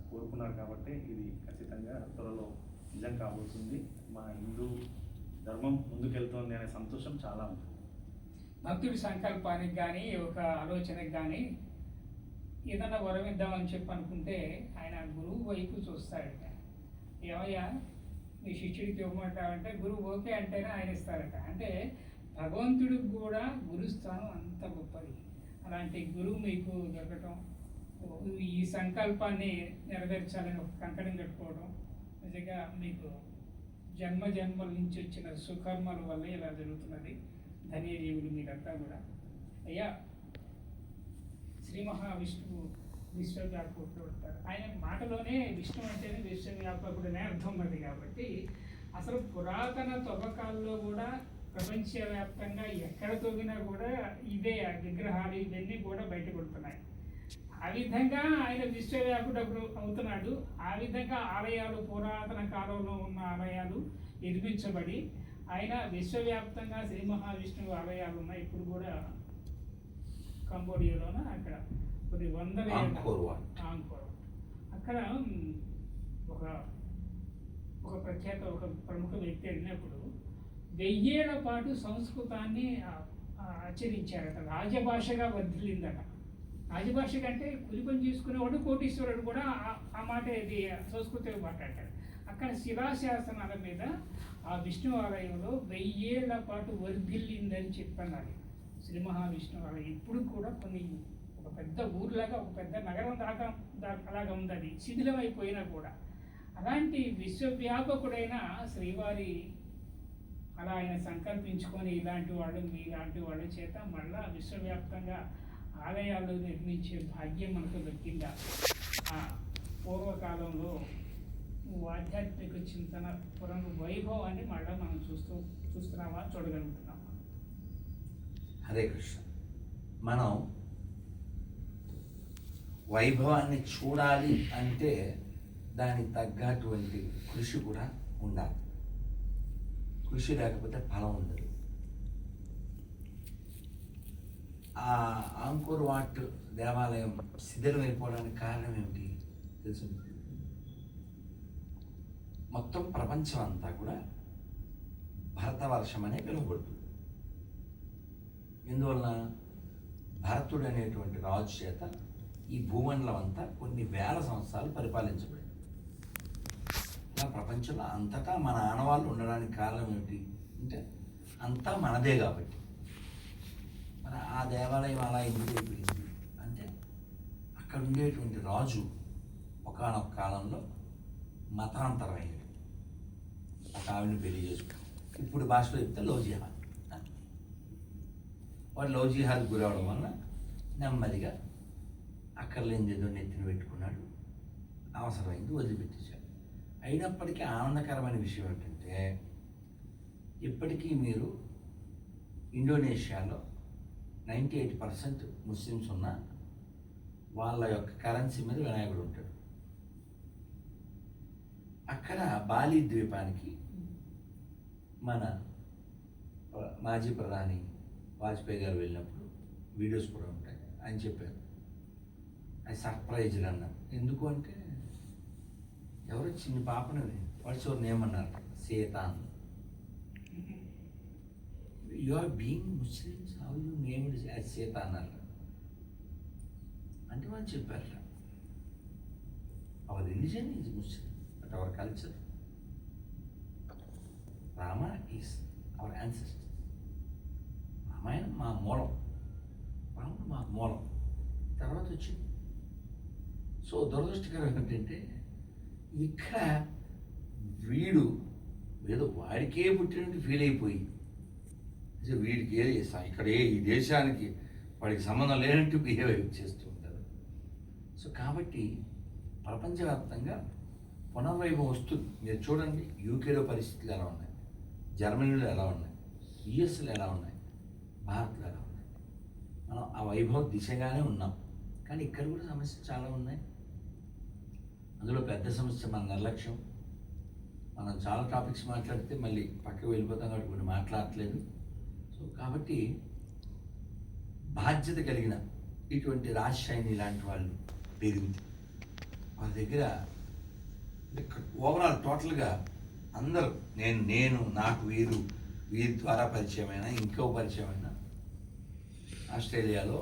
కోరుకున్నారు కాబట్టి ఇది ఖచ్చితంగా త్వరలో నిజం కాబోతుంది. మా హిందూ ధర్మం ముందుకెళ్తోంది అనే సంతోషం చాలా ఉంటుంది. భక్తుడి సంకల్పానికి కానీ ఒక ఆలోచనకి కానీ ఏదన్నా వరం ఇద్దామని చెప్పి అనుకుంటే ఆయన గురువు వైపు చూస్తాడట. ఏమయ్యా మీ శిష్యుడికి ఇవ్వమంటావంటే గురువు ఓకే అంటేనే ఆయన ఇస్తారట. అంటే భగవంతుడికి కూడా గురుస్థానం అంత గొప్పది. అలాంటి గురువు మీకు దొరకటం, ఈ సంకల్పాన్ని నెరవేర్చాలని ఒక కంకణం కట్టుకోవడం నిజంగా మీకు జన్మ జన్మల నుంచి వచ్చిన సుకర్మల వల్ల ఇలా జరుగుతున్నది. ధన్యజీవులు మీరంతా కూడా. అయ్యా శ్రీ మహావిష్ణువు విశ్వవ్యాపకుడు ఉంటారు. ఆయన మాటలోనే విష్ణు అంటేనే విశ్వవ్యాపకుడనే అర్థం ఉంది. కాబట్టి అసలు పురాతన తవ్వకాల్లో కూడా ప్రపంచవ్యాప్తంగా ఎక్కడ తవ్వినా కూడా ఇవే విగ్రహాలు ఇవన్నీ కూడా బయటపడుతున్నాయి. ఆ విధంగా ఆయన విశ్వవ్యాపుడు అవుతున్నాడు. ఆ విధంగా ఆలయాలు పురాతన కాలంలో ఉన్న ఆలయాలు నిర్మించబడి ఆయన విశ్వవ్యాప్తంగా శ్రీ మహావిష్ణువు ఆలయాలు ఉన్నాయి. ఇప్పుడు కూడా కంబోడియాలోన అక్కడ కొన్ని వందల ఆంకోర్ అక్కడ ఒక ప్రఖ్యాత ఒక ప్రముఖ వ్యక్తి వెళ్ళినప్పుడు 1000 ఏళ్ల పాటు సంస్కృతాన్ని ఆచరించారట. రాజభాషగా వర్ధిల్లిందట. రాజభాష కంటే కూలి పని చేసుకునేవాడు కోటీశ్వరుడు కూడా ఆ మాట ఇది సంస్కృతిలో మాట్లాడతాడు. అక్కడ శిలాశాసనాల మీద ఆ విష్ణు ఆలయంలో 1000 ఏళ్ల పాటు వర్ధిల్లిందని చెప్పన్నారు. శ్రీ మహావిష్ణు ఆలయం ఇప్పుడు కూడా కొన్ని ఒక పెద్ద ఊర్లాగా ఒక పెద్ద నగరం దాకా అలాగా ఉంది. అది శిథిలమైపోయినా కూడా అలాంటి విశ్వవ్యాపకుడైన శ్రీవారి అలా ఆయన సంకల్పించుకొని ఇలాంటి వాళ్ళు మీలాంటి వాళ్ళ చేత మళ్ళా విశ్వవ్యాప్తంగా ఆలయాలు నిర్మించే భాగ్యం మనకు దొరికిందా? పూర్వకాలంలో ఆధ్యాత్మిక చింతన వైభవాన్ని మళ్ళీ మనం చూస్తున్నామా, చూడగలుగుతున్నామా? హరే కృష్ణ. మనం వైభవాన్ని చూడాలి అంటే దానికి తగ్గటువంటి కృషి కూడా ఉండాలి. కృషి లేకపోతే ఫలం ఉండదు. ఆ ఆంకోర్ వాట్ దేవాలయం శిథిలమైపోవడానికి కారణం ఏమిటి తెలుసు? మొత్తం ప్రపంచం అంతా కూడా భరతవర్షం అనే పిలువబడుతుంది. ఎందువలన భరతుడు అనేటువంటి రాజు చేత ఈ భూమండలం అంతా కొన్ని వేల సంవత్సరాలు పరిపాలించబడింది. ఇలా ప్రపంచంలో అంతటా మన ఆనవాళ్ళు ఉండడానికి కారణం ఏమిటి అంటే అంతా మనదే కాబట్టి. మరి ఆ దేవాలయం అలా ఎందుకు అయిపోయింది అంటే అక్కడ ఉండేటువంటి రాజు ఒకానొక కాలంలో మతాంతరమయ్యాడు. ఒక ఆవిడని పెళ్లి చేసుకున్నాడు. ఇప్పుడు భాషలో చెప్తే లౌజిహాల్. వాడు లౌజిహాల్ గురవడం వల్ల నెమ్మదిగా అక్కర్లేని ఏదో నెత్తిన పెట్టుకున్నాడు. అవసరమైంది వదిలిపెట్టేశాడు. అయినప్పటికీ ఆనందకరమైన విషయం ఏంటంటే ఇప్పటికీ మీరు ఇండోనేషియాలో 98% ముస్లిమ్స్ ఉన్న వాళ్ళ యొక్క కరెన్సీ మీద వినాయకుడు ఉంటాడు. అక్కడ బాలి ద్వీపానికి మన మాజీ ప్రధాని వాజ్పేయి గారు వెళ్ళినప్పుడు వీడియోస్ కూడా ఉంటాయి. ఆయన చెప్పారు అది సర్ప్రైజ్డ్ అన్నారు. ఎందుకు అంటే ఎవరో చిన్న పాపను వాట్స్ యువర్ నేమ్ అన్నారు. సీత అన్న. You are being Muslims how you named as Sita అన్నారు. అంటే వాళ్ళు చెప్పారు our religion is Muslim but our culture Rama is our ancestor. Ramayanam మా మూలం, రాముడు మా మూలం, తర్వాత వచ్చింది. సో దురదృష్టకరం ఏంటంటే ఇక్కడ వీడు ఏదో వాడికే పుట్టినట్టు ఫీల్ అయిపోయి వీడికి ఇక్కడ ఈ దేశానికి వాడికి సంబంధం లేనట్టు బిహేవ్ చేస్తూ ఉంటారు. సో కాబట్టి ప్రపంచవ్యాప్తంగా పునర్వైభవం వస్తుంది. మీరు చూడండి యూకేలో పరిస్థితులు ఎలా ఉన్నాయి, జర్మనీలో ఎలా ఉన్నాయి, యుఎస్లో ఎలా ఉన్నాయి, భారత్లో ఎలా ఉన్నాయి. మనం ఆ వైభవ దిశగానే ఉన్నాం. కానీ ఇక్కడ కూడా సమస్యలు చాలా ఉన్నాయి. అందులో పెద్ద సమస్య మన నిర్లక్ష్యం. మనం చాలా టాపిక్స్ మాట్లాడితే మళ్ళీ పక్కకు వెళ్ళిపోతాం కాబట్టి కొన్ని మాట్లాడట్లేదు. సో కాబట్టి బాధ్యత కలిగిన ఇటువంటి రాజశైని లాంటి వాళ్ళు పెరిగింది వాళ్ళ దగ్గర. ఓవరాల్ టోటల్గా అందరూ నేను నాకు వీరి ద్వారా పరిచయమైన ఇంకో పరిచయమైన ఆస్ట్రేలియాలో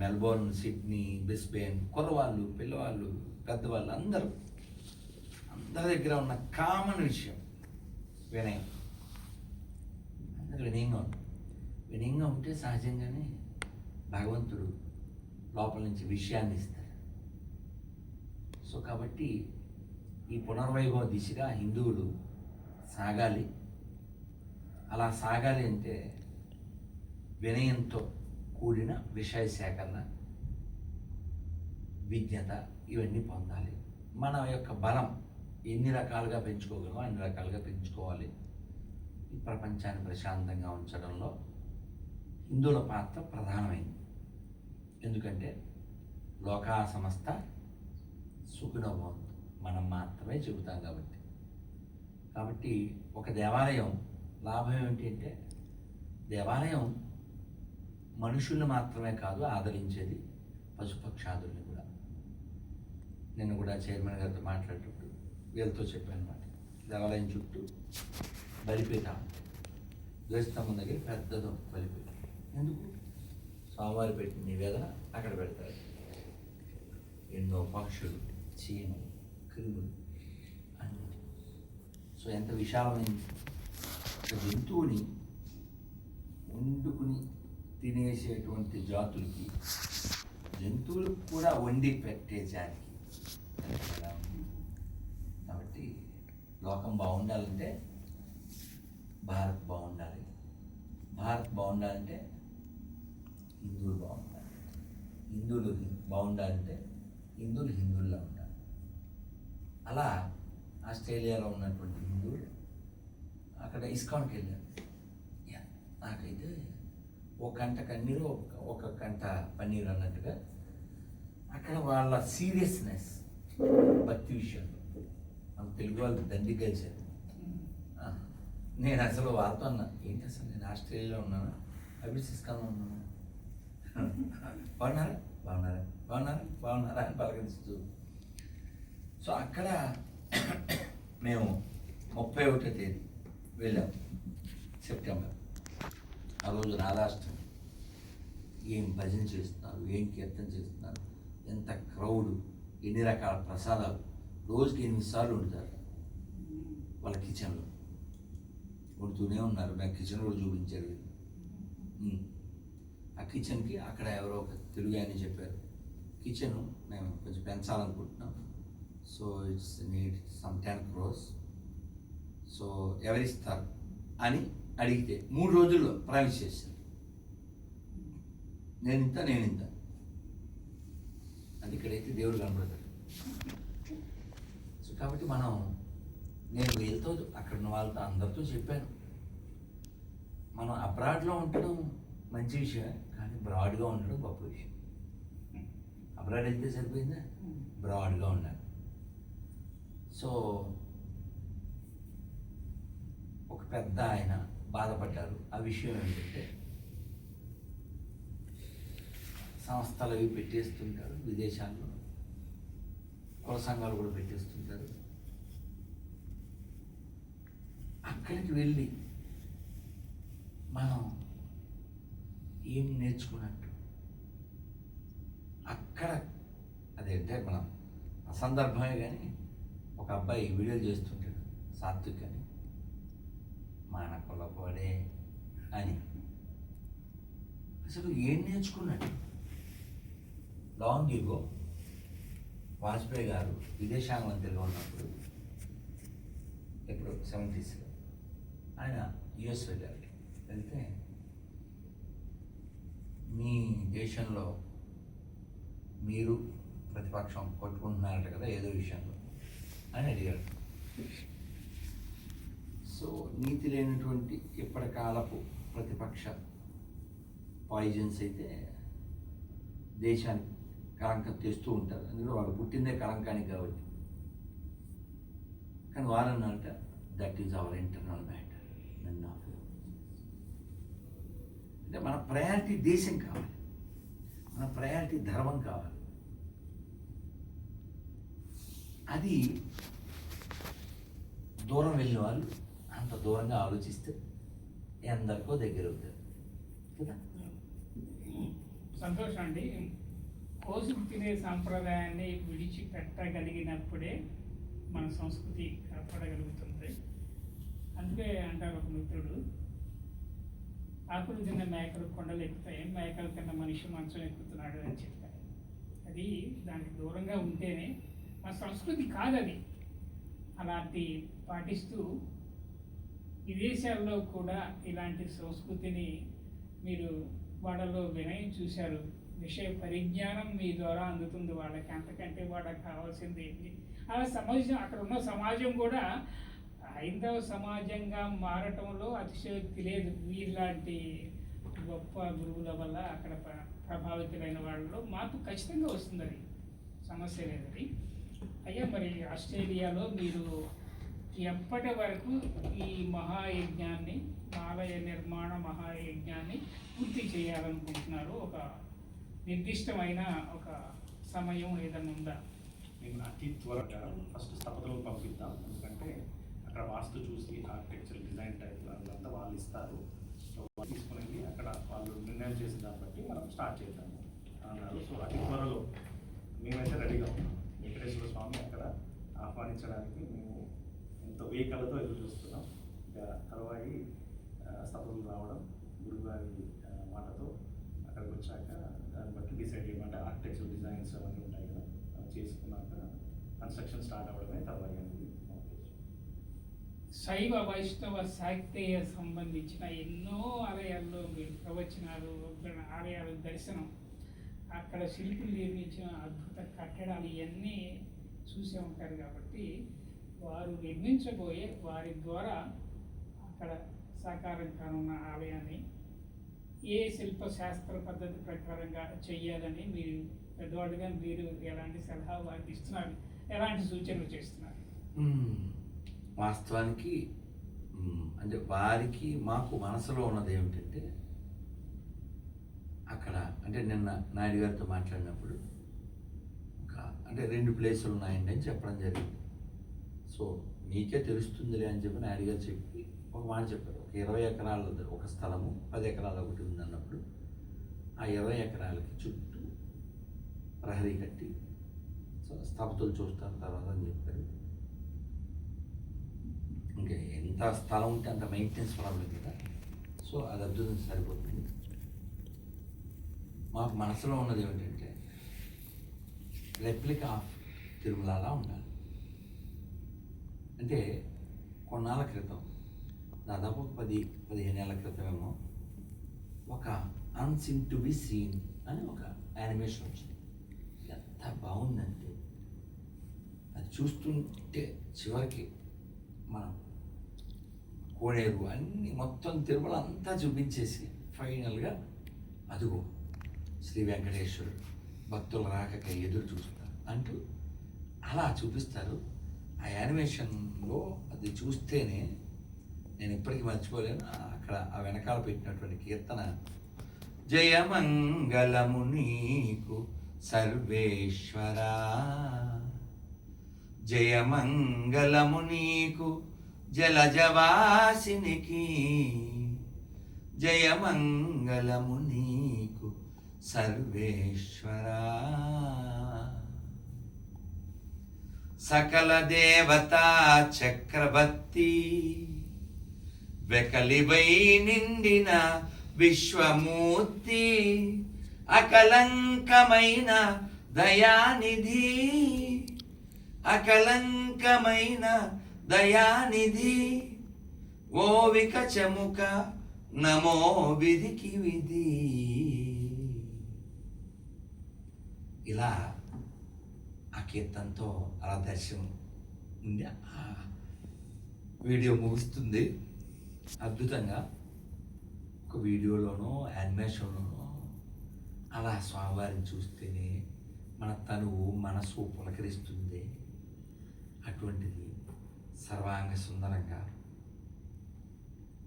మెల్బోర్న్, సిడ్నీ, బ్రిస్బేన్, కుర్రవాళ్ళు, పిల్లవాళ్ళు, పెద్దవాళ్ళు అందరూ అందరి దగ్గర ఉన్న కామన్ విషయం వినయం. అందరూ వినయంగా ఉంటారు. వినయంగా ఉంటే సహజంగానే భగవంతుడు లోపల నుంచి విషయాన్ని ఇస్తాడు. సో కాబట్టి ఈ పునర్వైభవ దిశగా హిందువులు సాగాలి. అలా సాగాలి అంటే వినయంతో కూడిన విషయ సేకరణ, విజ్ఞత ఇవన్నీ పొందాలి. మన యొక్క బలం ఎన్ని రకాలుగా పెంచుకోగలమో అన్ని రకాలుగా పెంచుకోవాలి. ఈ ప్రపంచాన్ని ప్రశాంతంగా ఉంచడంలో హిందువుల పాత్ర ప్రధానమైంది. ఎందుకంటే లోకా సమస్త సుఖినో భవంతు మనం మాత్రమే చెబుతాం కాబట్టి ఒక దేవాలయం లాభం ఏమిటి అంటే, దేవాలయం మనుషుల్ని మాత్రమే కాదు ఆదరించేది, పశుపక్షాదుల్ని కూడా. నేను కూడా చైర్మన్ గారితో మాట్లాడేటప్పుడు వీళ్ళతో చెప్పాను అన్నమాట. దేవాలయం చుట్టూ బలిపీఠ, ధ్వజస్తంభం దగ్గర పెద్దదో బలిపీఠ. ఎందుకు? స్వామివారి పెట్టిన నివేదన అక్కడ పెడతారు. ఎన్నో పక్షులు, చీమలు, క్రిములు అన్నీ. సో ఎంత విశాలమైన జంతువుని వండుకుని తినేసేటువంటి జాతులకి, జంతువులకు కూడా వండి పెట్టే జాతికి ఎలా ఉంది. కాబట్టి లోకం బాగుండాలంటే భారత్ బాగుండాలి. భారత్ బాగుండాలంటే హిందువులు బాగుండాలి. హిందువులు బాగుండాలంటే హిందువుల్లా ఉండాలి. అలా ఆస్ట్రేలియాలో ఉన్నటువంటి హిందువులు అక్కడ ఇస్కాన్కి వెళ్ళారు. నాకైతే ఒక గంట కన్నీరు, ఒక గంట పన్నీరు అన్నట్టుగా అక్కడ వాళ్ళ సీరియస్నెస్ భక్తి విషయంలో మన తెలుగు వాళ్ళు దండి కలిశారు. నేను అసలు వాళ్ళతో అన్నా, ఏంటి అసలు నేను ఆస్ట్రేలియాలో ఉన్నాను, అభిస్ ఇస్కాన్లో ఉన్నాను, బాగున్నారా బాగున్నారా బాగున్నారా బాగున్నారా అని పలకరిస్తూ. సో అక్కడ మేము 31వ తేదీ వెళ్ళాం, సెప్టెంబర్. ఆ రోజు రాధాష్టమి. ఏం భజన చేస్తున్నారు, ఏం కీర్తన చేస్తున్నారు, ఎంత క్రౌడ్, ఎన్ని రకాల ప్రసాదాలు. రోజుకి 8 సార్లు వండుతారు వాళ్ళ కిచెన్లో. వండుతూనే ఉన్నారు. నాకు కిచెన్ కూడా చూపించారు. ఆ కిచెన్కి అక్కడ ఎవరో ఒక తెలుగు ఆయన చెప్పారు, కిచెన్ మేము కొంచెం పెంచాలనుకుంటున్నాం, so it's need some 10 crores, so ఎవరిస్తారు అని అడిగితే 3 రోజుల్లో ప్రామిస్ చేశారు. నేనింత అది ఇక్కడైతే దేవుడు కనబడతాడు. సో కాబట్టి నేను వీళ్ళతో అక్కడ ఉన్న వాళ్ళతో అందరితో చెప్పాను, మనం అబ్రాడ్లో ఉండడం మంచి విషయమే, కానీ బ్రాడ్గా ఉండడం గొప్ప విషయం. అబ్రాడ్ వెళ్తే సరిపోయిందా, బ్రాడ్గా ఉండాలి. సో ఒక పెద్ద ఆయన బాధపడ్డారు. ఆ విషయం ఏంటంటే, సంస్థలు అవి పెట్టేస్తుంటారు విదేశాల్లో, కుల సంఘాలు కూడా పెట్టేస్తుంటారు. అక్కడికి వెళ్ళి మనం ఏం నేర్చుకున్నట్టు అక్కడ అదేంటే మనం అసందర్భమే. కానీ ఒక అబ్బాయి వీడియోలు చేస్తుంటాడు, సాత్విక్ అని, మన కులపోడే అని. అసలు ఏం నేర్చుకున్నట్టు? లాంగ్ ఎగో వాజ్పేయి గారు విదేశాంగ మంత్రిగా ఉన్నప్పుడు, ఎప్పుడు 70s ఆయన యుఎస్ వెళ్ళారు. వెళ్తే మీ దేశంలో మీరు ప్రతిపక్షం కొట్టుకుంటున్నారట కదా ఏదో విషయంలో అని అడిగారు. సో నీతి లేనటువంటి ఇప్పటికాలపు ప్రతిపక్ష పాయిజన్స్ అయితే దేశానికి కళంకం తెస్తూ ఉంటారు. అందులో వాళ్ళు పుట్టిందే కళంకానికి కాబట్టి. కానీ వాళ్ళన్నారట, that is our internal matter. అంటే మన ప్రయారిటీ దేశం కావాలి, మన ప్రయారిటీ ధర్మం కావాలి. అది దూరం వెళ్ళిన వాళ్ళు అంత దూరంగా ఆలోచిస్తే ఎందరికో దగ్గర అవుతారు కదా. సంతోషం అండి. కోసుకు తినే సాంప్రదాయాన్ని విడిచిపెట్టగలిగినప్పుడే మన సంస్కృతి కాపాడగలుగుతుంది. అందుకే అంటారు ఒక మిత్రుడు, ఆకులు తిన్న మేకలు కొండలు ఎక్కుతాయి, మేకలు తిన్న మనిషి మంచం ఎక్కుతున్నాడు అని చెప్పారు. అది దానికి దూరంగా ఉంటేనే మన సంస్కృతి కాదది. అలాంటి పాటిస్తూ విదేశాల్లో కూడా ఇలాంటి సంస్కృతిని మీరు వాళ్ళలో వినయం చూశారు. విషయ పరిజ్ఞానం మీ ద్వారా అందుతుంది వాళ్ళకి. అంతకంటే వాళ్ళకి కావాల్సింది ఏంటి? అలా సమాజం, అక్కడ ఉన్న సమాజం కూడా హైందవ సమాజంగా మారటంలో అతిశయోక్తి లేదు. వీళ్ళలాంటి గొప్ప గురువుల వల్ల అక్కడ ప్రభావితులైన వాళ్ళలో మార్పు ఖచ్చితంగా వస్తుంది. అది సమస్య లేదని. అయ్యా, మరి ఆస్ట్రేలియాలో మీరు ఎప్పటి వరకు ఈ మహాయజ్ఞాన్ని, ఆలయ నిర్మాణ మహాయజ్ఞాన్ని పూర్తి చేయాలనుకుంటున్నారు? ఒక నిర్దిష్టమైన ఒక సమయం ఏదైనా ఉందా? మేము అతి త్వరగా ఫస్ట్ స్థపతులకు పంపిద్దాం. ఎందుకంటే అక్కడ వాస్తు చూసి ఆర్కిటెక్చర్ డిజైన్ టైప్ అదంతా వాళ్ళు ఇస్తారు. సో వాళ్ళు తీసుకునేది అక్కడ వాళ్ళు నిర్ణయం చేసిన దాన్ని బట్టి మనం స్టార్ట్ చేద్దాము అన్నారు. సో అతి త్వరలో మేమైతే రెడీగా ఉన్నాం. వెంకటేశ్వర స్వామి అక్కడ ఆహ్వానించడానికి మేము ఎంతో వేకలతో ఎదురు చూస్తున్నాం. ఇంకా తర్వాయి స్థపతులు రావడం, గురుగారి మాటతో అక్కడికి వచ్చాక దాన్ని బట్టి డిసైడ్ చేయమంటే ఆర్కిటెక్చర్ డిజైన్స్ అవన్నీ ఉంటాయి కదా, అవి చేసుకున్నాక కన్స్ట్రక్షన్ స్టార్ట్ అవ్వడమే తర్వాయి అనేది. శైవ వైష్ణవ శాక్తేయ సంబంధించిన ఎన్నో ఆలయాల్లో మీరు ప్రవచనాలు, ఆలయాల దర్శనం, అక్కడ శిల్పులు నిర్మించిన అద్భుత కట్టడాలు ఇవన్నీ చూసే ఉంటారు. కాబట్టి వారు నిర్మించబోయే వారి ద్వారా అక్కడ సాకారం కానున్న ఆలయాన్ని ఏ శిల్పశాస్త్ర పద్ధతి ప్రకారంగా చెయ్యాలని మీరు పెద్దవాళ్ళుగా మీరు ఎలాంటి సలహా వారికి ఇస్తున్నారు, ఎలాంటి సూచనలు చేస్తున్నారు? వాస్తవానికి అంటే వారికి మాకు మనసులో ఉన్నది ఏమిటంటే, అక్కడ అంటే నిన్న నాయుడు గారితో మాట్లాడినప్పుడు అంటే 2 ప్లేసులు ఉన్నాయండి అని చెప్పడం జరిగింది. సో మీకే తెలుస్తుందిలే అని చెప్పి నాయుడు గారు చెప్పి ఒక మాట చెప్పారు. ఒక 20 ఎకరాల ఒక స్థలము, 10 ఎకరాలు ఒకటి ఉంది అన్నప్పుడు ఆ 20 ఎకరాలకి చుట్టూ ప్రహరీ కట్టి సో స్థపతులు చూస్తారు తర్వాత అని చెప్పారు. ఇంకా ఎంత స్థలం ఉంటే అంత మెయింటెనెన్స్ ప్రాబ్లం కదా. సో అది అద్భుతం సరిపోతుంది. మాకు మనసులో ఉన్నది ఏమిటంటే రెప్లికా ఆఫ్ తిరుమలలా ఉండాలి. అంటే కొన్నాళ్ళ క్రితం, దాదాపు 10-15 ఏళ్ళ క్రితమేమో, ఒక అన్సీన్ టు బి సీన్ అని ఒక యానిమేషన్ వచ్చింది. ఎంత బాగుందంటే అది చూస్తుంటే చివరికి మనం కోనేరు అన్నీ మొత్తం తిరుమల అంతా చూపించేసి ఫైనల్గా అదుగో శ్రీ వెంకటేశ్వరుడు భక్తుల రాకకై ఎదురు చూస్తారు అంటూ అలా చూపిస్తారు. ఆ యానిమేషన్లో అది చూస్తేనే నేను ఇప్పటికీ మర్చిపోలేను. అక్కడ ఆ వెనకాల పెట్టినటువంటి కీర్తన, జయమంగళము నీకు సర్వేశ్వరా, జయమంగళము నీకు జలజవాసినికి, జయమంగళము నీకు సర్వేశ్వరా, సకల దేవతా చక్రవర్తి, వెకలివై నిండిన విశ్వమూర్తి, అకలంకమైన దయానిధి, అకలంకమైన దయానిధి, ఓ వికచముక నమో విధికి విధి. ఇలా ఆ కీర్తనతో అలా దర్శనం ఉంది. ఆ వీడియో ముగుస్తుంది అద్భుతంగా. ఒక వీడియోలోనో యానిమేషన్లోనో అలా స్వామివారిని చూస్తేనే మన తనువు మనసు పులకరిస్తుంది. అటువంటిది సర్వాంగ సుందరంగా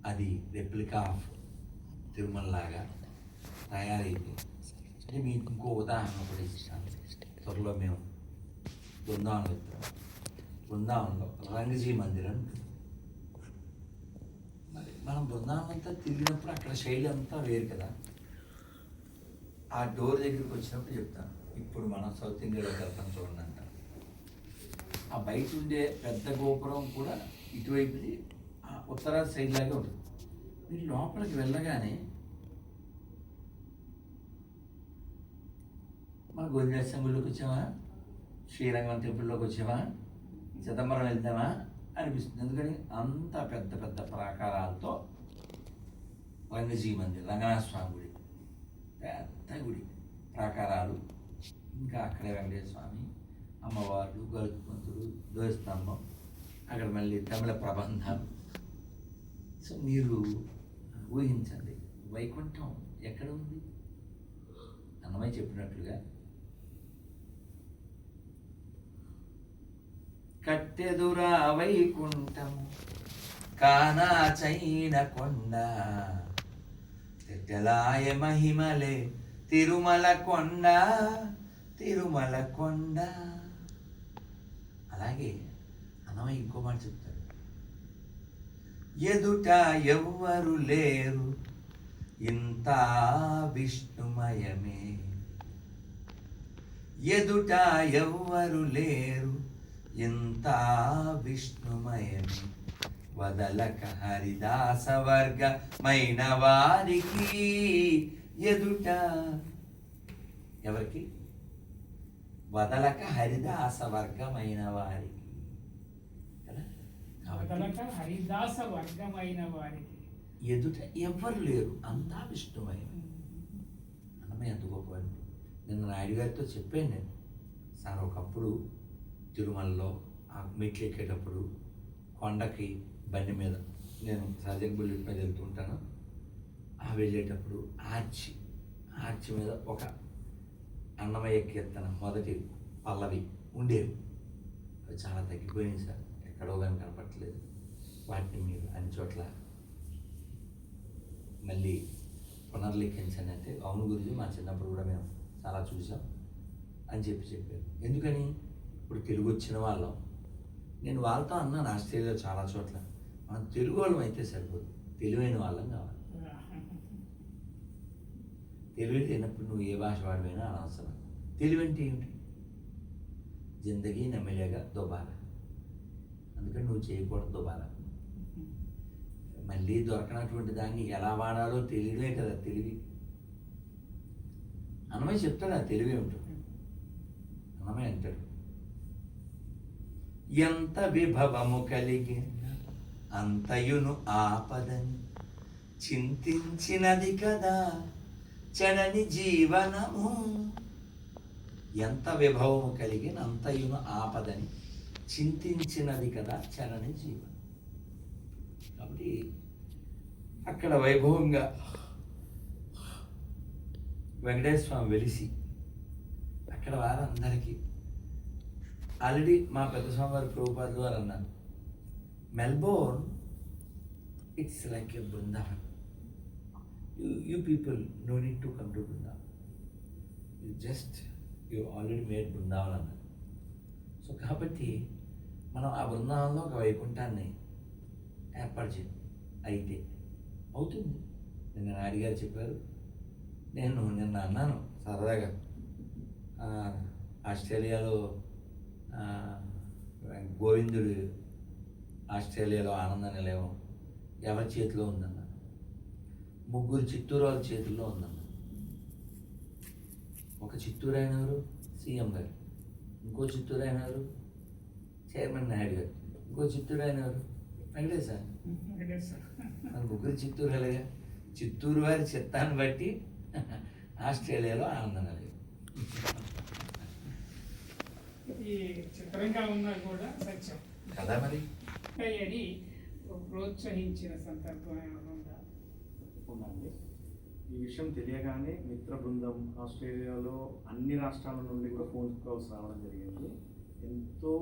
అది రెప్లికా ఆఫ్ తిరుమలలాగా తయారైంది. అంటే మీకు ఇంకో ఉదాహరణ కూడా ఇస్తాను. త్వరలో మేము బృందావనం వెళ్తాం. బృందావనంలో రంగజీ మందిరం ఉంటుంది. మరి మనం బృందావనం అంతా తిరిగినప్పుడు అక్కడ శైలి అంతా వేరు కదా. ఆ డోర్ దగ్గరికి వచ్చినప్పుడు చెప్తాను, ఇప్పుడు మనం సౌత్ ఇండియాలోకి వెళ్తాం చూడండి అంటాను. ఆ బయట ఉండే పెద్ద గోపురం కూడా ఇటువైపుది ఉత్తర సైడ్ లాగే ఉంటుంది. మీరు లోపలికి వెళ్ళగానే మన గోవిందరాజ గుళ్ళోకి వచ్చామా, శ్రీరంగం టెంపుల్లోకి వచ్చామా, చిదంబరం వెళ్దామా అనిపిస్తుంది. ఎందుకని అంత పెద్ద పెద్ద ప్రాకారాలతో రంగజీ మందిర్, రంగనాథ స్వామి గుడి, పెద్ద గుడి, ప్రాకారాలు, ఇంకా అక్కడే వెంకటేశ్వర స్వామి, అమ్మవారు, గరుత్మంతుడు, ధ్వజస్తంభం, అక్కడ మళ్ళీ తమిళ ప్రబంధాలు. సో మీరు ఊహించండి వైకుంఠం ఎక్కడ ఉంది. అన్నమయ్య చెప్పినట్లుగా కట్టెదురా వైకుంఠము కానా చైన కొండ, తెట్టెలాయ మహిమలే తిరుమల కొండ, తిరుమల కొండ. అలాగే అన్నమయ్య ఇంకో మాట చెప్తాడు, ఎదుట ఎవ్వరు లేరు ఇంత విష్ణుమయమే, ఎదుట ఎవ్వరు లేరు ఇంత విష్ణుమయమే, వదలక హరిదాస వర్గమైన వారికి, ఎదుట ఎవరికి, వదలక హరిదాస వర్గమైన వారికి కదా. వదలక హరిదాస వర్గమైన వారికి ఎదుట ఎవ్వరు లేరు, అంతా విష్ణుమయం. అన్నమయ్య ఎంత గొప్పవాడు. నిన్న నాయుడు గారితో చెప్పాను నేను, సార్ ఒకప్పుడు తిరుమలలో ఆ మెట్లు ఎక్కేటప్పుడు కొండకి బండి మీద, నేను సర్జన్ బుల్లెట్ మీద వెళ్తుంటాను, ఆ వెళ్ళేటప్పుడు ఆర్చి మీద ఒక అన్నమయ్య కీర్తన మొదటి పల్లవి ఉండేవి. అవి చాలా తగ్గిపోయింది సార్, ఎక్కడో కానీ కనపట్టలేదు. వాటిని మీరు అన్ని చోట్ల మళ్ళీ పునర్లిఖించండి అంటే, అవును గురించి మా చిన్నప్పుడు కూడా మేము చాలా చూసాం అని చెప్పారు. ఎందుకని ఇప్పుడు తెలుగు వచ్చిన వాళ్ళం, నేను వాళ్ళతో అన్నాను ఆస్ట్రేలియాలో చాలా చోట్ల, మనం తెలుగు వాళ్ళం అయితే సరిపోదు, తెలివైన వాళ్ళం కావాలి. తెలివి లేనప్పుడు నువ్వు ఏ భాష వాడిపోయినా అనవసరం. తెలివి అంటే ఏమిటి? జిందగీ నమ్మలేగా దుబారా, అందుకని నువ్వు చేయకూడదు దుబారా. మళ్ళీ దొరకనటువంటి దాన్ని ఎలా వాడాలో తెలియడే కదా తెలివి. అన్నమయ్య చెప్తాడు ఆ తెలివి ఉంటుంది. అన్నమయ్య అంటాడు, ఎంత విభవము కలిగిన అంతయును ఆపదని చింతించినది కదా చనని జీవనము. ఎంత విభవము కలిగిన అంతయును ఆపదని చింతించినది కదా చనని జీవనం. కాబట్టి అక్కడ వైభవంగా వెంకటేశ్వర స్వామి వెలిసి అక్కడ వారందరికీ ఆల్రెడీ మా పెద్ద స్వామివారి ప్రభుపాదుల వారు అన్నారు, Melbourne it's like a Brindavan, you people no need to come to Brindavan, you already made Brindavan అన్నారు. సో కాబట్టి మనం ఆ బృందావనంలో ఒక వైకుంఠాన్ని ఏర్పాటు చేయండి, అయితే అవుతుంది. నిన్న నాయుడు గారు చెప్పారు, నేను నిన్న అన్నాను సరదాగా, ఆస్ట్రేలియాలో గోవిందుడు ఆస్ట్రేలియాలో ఆనంద నిలయం ఎవరి చేతిలో ఉందన్న, ముగ్గురు చిత్తూరు వాళ్ళ చేతుల్లో ఉందన్న. ఒక చిత్తూరు ఆయన ఎవరు, సీఎం గారు, ఇంకో చిత్తూరు ఆయన ఎవరు, చైర్మన్ నాయుడు గారు, ఇంకో చిత్తూరు ఆయన ఎవరు, వెంకటేశ్వర. మన ముగ్గురు చిత్తూరు అలాగా, చిత్తూరు వారి చిత్తాన్ని బట్టి ఆస్ట్రేలియాలో ఆనందం లేదు. ఈ చిత్రంగా ఉన్నా కూడా సత్యం కదా మరి. అని ప్రోత్సహించిన సందర్భం ఏమైనా ఉందా? ఉందండి. ఈ విషయం తెలియగానే మిత్ర బృందం ఆస్ట్రేలియాలో అన్ని రాష్ట్రాల నుండి కూడా ఫోన్ కాల్స్ రావడం జరిగింది. ఎంతో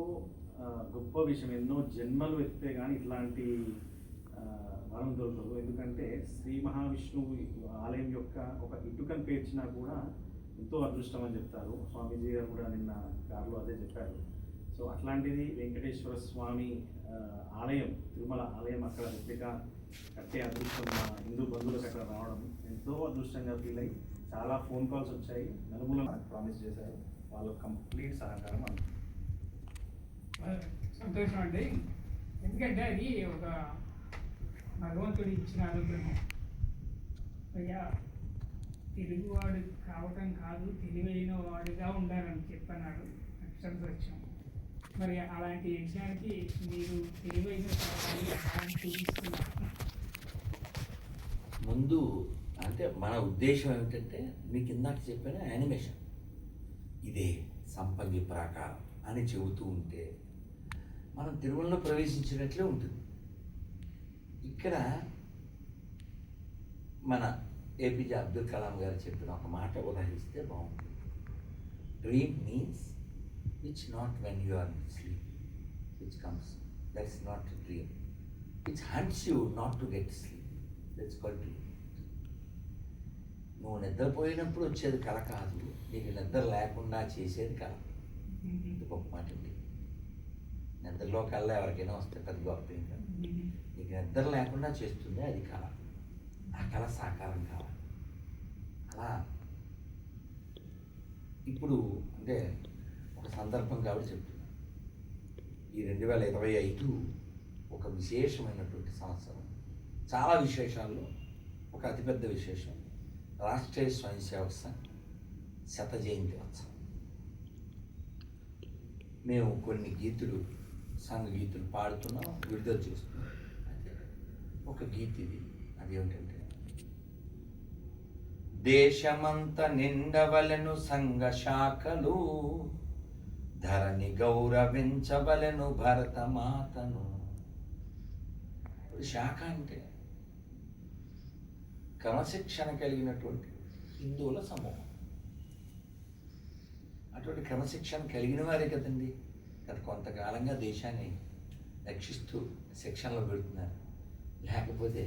గొప్ప విషయం, ఎన్నో జన్మలు ఎత్తితే కానీ ఇట్లాంటి వరం దొరకదు. ఎందుకంటే శ్రీ మహావిష్ణువు ఆలయం యొక్క ఒక ఇటుకను పేర్చినా కూడా ఎంతో అదృష్టం అని చెప్తారు. స్వామీజీ గారు కూడా నిన్న కారులో అదే చెప్పారు. సో అట్లాంటిది వెంకటేశ్వర స్వామి ఆలయం, తిరుమల ఆలయం అక్కడ రెప్లికా కట్టే అదృష్టం మా హిందూ బంధువులకు అక్కడ రావడం ఎంతో అదృష్టంగా ఫీల్ అయ్యి చాలా ఫోన్ కాల్స్ వచ్చాయి, నలుగురు మనకు ప్రామిస్ చేశారు, వాళ్ళ కంప్లీట్ సహకారం అందుతుంది. సంతోషం అండి. ఎందుకంటే అది ఒక భగవంతుడు ఇచ్చిన అనుగ్రహం. పైగా తెలుగువాడు కావటం కాదు, తెలివైన వాడిగా ఉండాలని చెప్పన్నాడు అక్షర సత్యం. మరి అలాంటి యజ్ఞానికి మీరు తెలివైన సహాయం చూపిస్తున్నారు. ముందు అంటే మన ఉద్దేశం ఏమిటంటే మీకు ఇందాక చెప్పిన యానిమేషన్ ఇదే సంపంగి ప్రాకారం అని చెబుతూ ఉంటే మనం తిరుమలలో ప్రవేశించినట్లే ఉంటుంది. ఇక్కడ మన ఏపీజే అబ్దుల్ కలాం గారు చెప్పిన ఒక మాట ఉదహిస్తే బాగుంటుంది. Dream means which not when you are sleep which comes, that's not dream, which haunts you not to get sleep, that's called dream. నువ్వు నిద్రపోయినప్పుడు వచ్చేది కల కాదు, నీకు నిద్ర లేకుండా చేసేది కల. ఇది గొప్ప మాట అండి. నిద్రలో కల్లా ఎవరికైనా వస్తే పెద్ద గొప్ప ఏం కాదు. నీకు నిద్ర లేకుండా చేస్తుంది అది కళ. ఆ కళ సాకారం కావాలి. అలా ఇప్పుడు అంటే ఒక సందర్భం కాబట్టి చెప్తున్నాను. ఈ 2025 ఒక విశేషమైనటువంటి సంవత్సరం. చాలా విశేషాల్లో ఒక అతిపెద్ద విశేషం రాష్ట్రీయ స్వయం సేవక సంఘ్ 100వ జయంతి ఉత్సవం. మేము కొన్ని గీతులు, సంఘ గీతులు పాడుతున్నాం, విడుదల చేస్తున్నాం. అయితే ఒక గీత ఇది, అదేమిటంటే దేశమంత నిండవలెను సంఘ శాఖలు, ధరణి గౌరవించవలెను భరతమాతను. శాఖ అంటే క్రమశిక్షణ కలిగినటువంటి హిందువుల సమూహం. అటువంటి క్రమశిక్షణ కలిగిన వారే కదండి గత కొంతకాలంగా దేశాన్ని రక్షిస్తూ శిక్షణలో పెడుతున్నారు. లేకపోతే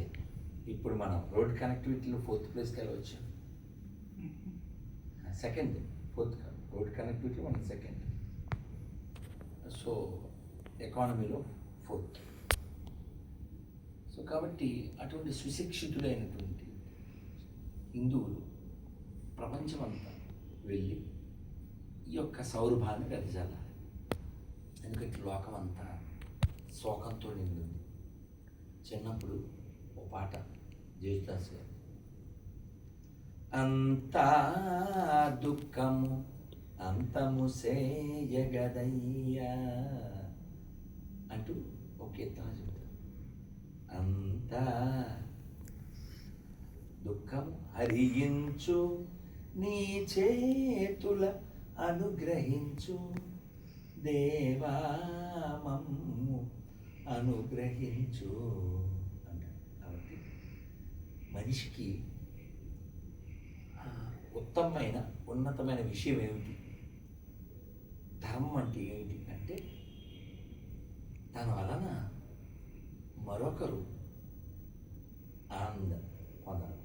ఇప్పుడు మనం రోడ్ కనెక్టివిటీలో 4th ప్లేస్కి వెళ్ళవచ్చాం. సెకండ్, 4th రోడ్ కనెక్టివిటీ మనం సెకండ్. సో ఎకానమీలో 4th. సో కాబట్టి అటువంటి సుశిక్షితులైనటువంటి హిందువులు ప్రపంచమంతా వెళ్ళి ఈ యొక్క సౌరభాన్ని వెదజల్లాలి. ఎందుకంటే లోకం అంతా శోకంతో నిండింది. చిన్నప్పుడు ఓ పాట జయదాస్ గారు, అంతా దుఃఖము అంతము సేయగదయ్యా అంటూ ఒక కీర్తన చెప్తారు. అంతా దుఃఖము హరించు నీ చేతుల అనుగ్రహించు దేవా మమ్ము అనుగ్రహించు అంటారు. కాబట్టి మనిషికి ఉత్తమమైన ఉన్నతమైన విషయం ఏమిటి, ధర్మం అంటే ఏమిటి అంటే తన వలన మరొకరు ఆనందం పొందాలి.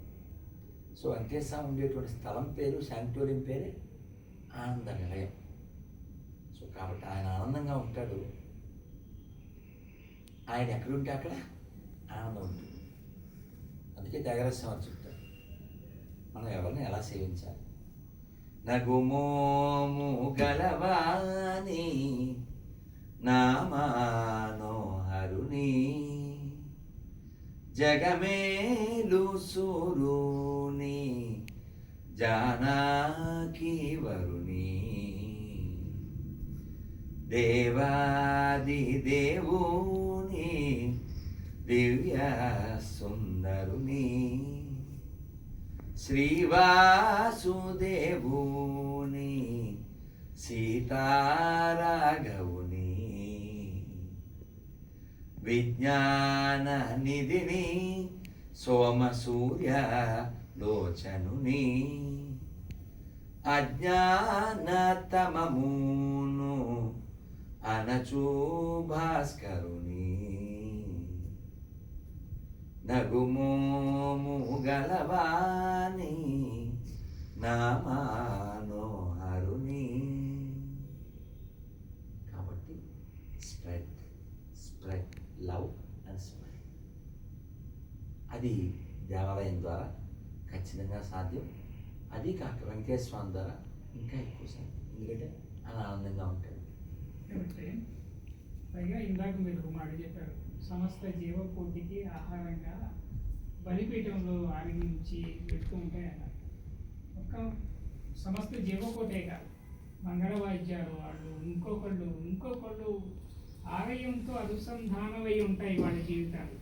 సో వెంకటేశ్వర ఉండేటువంటి స్థలం పేరు, శాంక్టోరియం పేరే ఆనంద నిలయం. సో కాబట్టి ఆయన ఆనందంగా ఉంటాడు. ఆయన ఎక్కడుంటే అక్కడ ఆనందం ఉంటుంది. అందుకే త్యాగరాజస్వామి అని చెప్తారు మనం ఎవరిని ఎలా సేవించాలి. నగుమోము గలవాని నామానోహరుని జగమేలు సూరుని జానకి వరుని దేవాది దేవుని దివ్య సుందరుని శ్రీవాసుదేవుని సీతారాఘవుని విజ్ఞాన నిధిని సోమసూర్య లోచనుని అజ్ఞానతమమును అనచూ భాస్కరుని నగుమోము గలవాని నామానోహరుని. కాబట్టి స్ప్రెడ్ లవ్ అండ్ స్ప్రెడ్, అది దేవాలయం ద్వారా ఖచ్చితంగా సాధ్యం. అది కాక వెంకటేశ్వర స్వామి ద్వారా ఇంకా ఎక్కువ శాంతి, ఎందుకంటే ఆయన ఆనందంగా ఉంటాడు. కాబట్టి పైగా ఇందాక మీరు ఒక మాట చెప్పారు, సమస్త జీవకోటికి ఆహారంగా బలిపీఠంలో ఆనందించి పెడుతూ ఉంటాయి అన్నారు. ఒక్క సమస్త జీవకోటే కాదు, మంగళ వాయిద్యాలు వాళ్ళు ఇంకొకళ్ళు ఆలయంతో అనుసంధానమై ఉంటాయి వాళ్ళ జీవితాలు.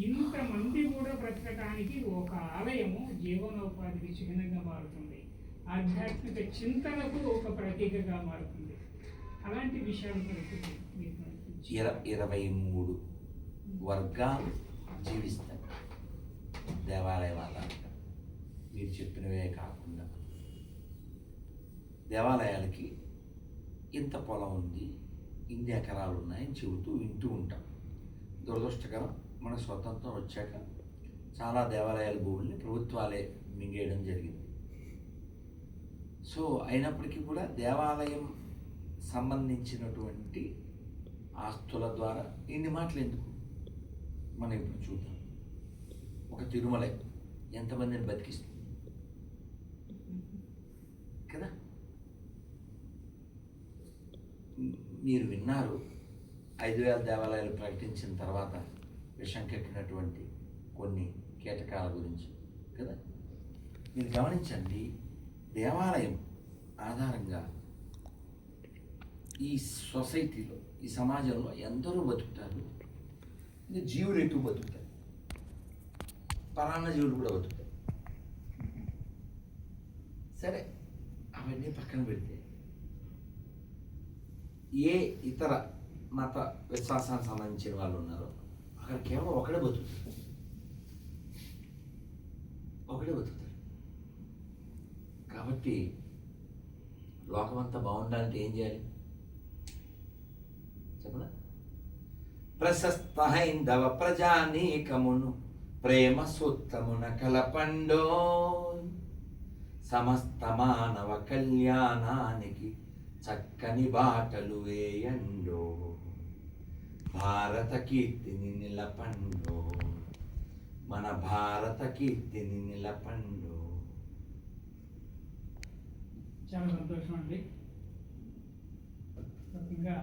ఇంతమంది కూడా బ్రతకటానికి ఒక ఆలయము జీవనోపాధికి చిహ్నంగా మారుతుంది, ఆధ్యాత్మిక చింతనకు ఒక ప్రతీకగా మారుతుంది. అలాంటి విషయాలు ప్రకృతి మీకు 23 వర్గాలు జీవిస్తాయి దేవాలయం ఆధారంగా. మీరు చెప్పినవే కాకుండా దేవాలయాలకి ఇంత పొలం ఉంది, ఇన్ని ఎకరాలు ఉన్నాయని చెబుతూ వింటూ ఉంటాం. దురదృష్టకరం, మన స్వతంత్రం వచ్చాక చాలా దేవాలయాల భూముల్ని ప్రభుత్వాలే మింగేయడం జరిగింది. సో అయినప్పటికీ కూడా దేవాలయం సంబంధించినటువంటి ఆస్తుల ద్వారా ఇన్ని మాటలు ఎందుకు మనం ఇప్పుడు చూద్దాం. ఒక తిరుమల ఎంతమందిని బతికిస్తుంది కదా. మీరు విన్నారు 5,000 దేవాలయాలు ప్రకటించిన తర్వాత విషం కక్కినటువంటి కొన్ని కీటకాల గురించి కదా. మీరు గమనించండి, దేవాలయం ఆధారంగా ఈ సొసైటీలో, ఈ సమాజంలో ఎందరో బతుకుతారు. ఇంకా జీవులు ఎక్కువ బతుకుతారు, పరాన్న జీవులు కూడా బతుకుతాయి. సరే, అవన్నీ పక్కన పెడితే ఏ ఇతర మత విశ్వాసానికి సంబంధించిన వాళ్ళు ఉన్నారో అక్కడ కేవలం ఒకడే బతుకుతాడు. కాబట్టి లోకమంతా బాగుండాలంటే ఏం చేయాలి చెప్పనా? ప్రశస్త హైందవ ప్రజానీకమును ప్రేమ సూత్రమున కలపండో, సమస్త మానవ కళ్యాణానికి చక్కని బాటలు వేయండో, భారత కీర్తిని నిలపండో, మన భారత కీర్తిని నిలపండో. చాలా సంతోషం అండి. ముఖ్యంగా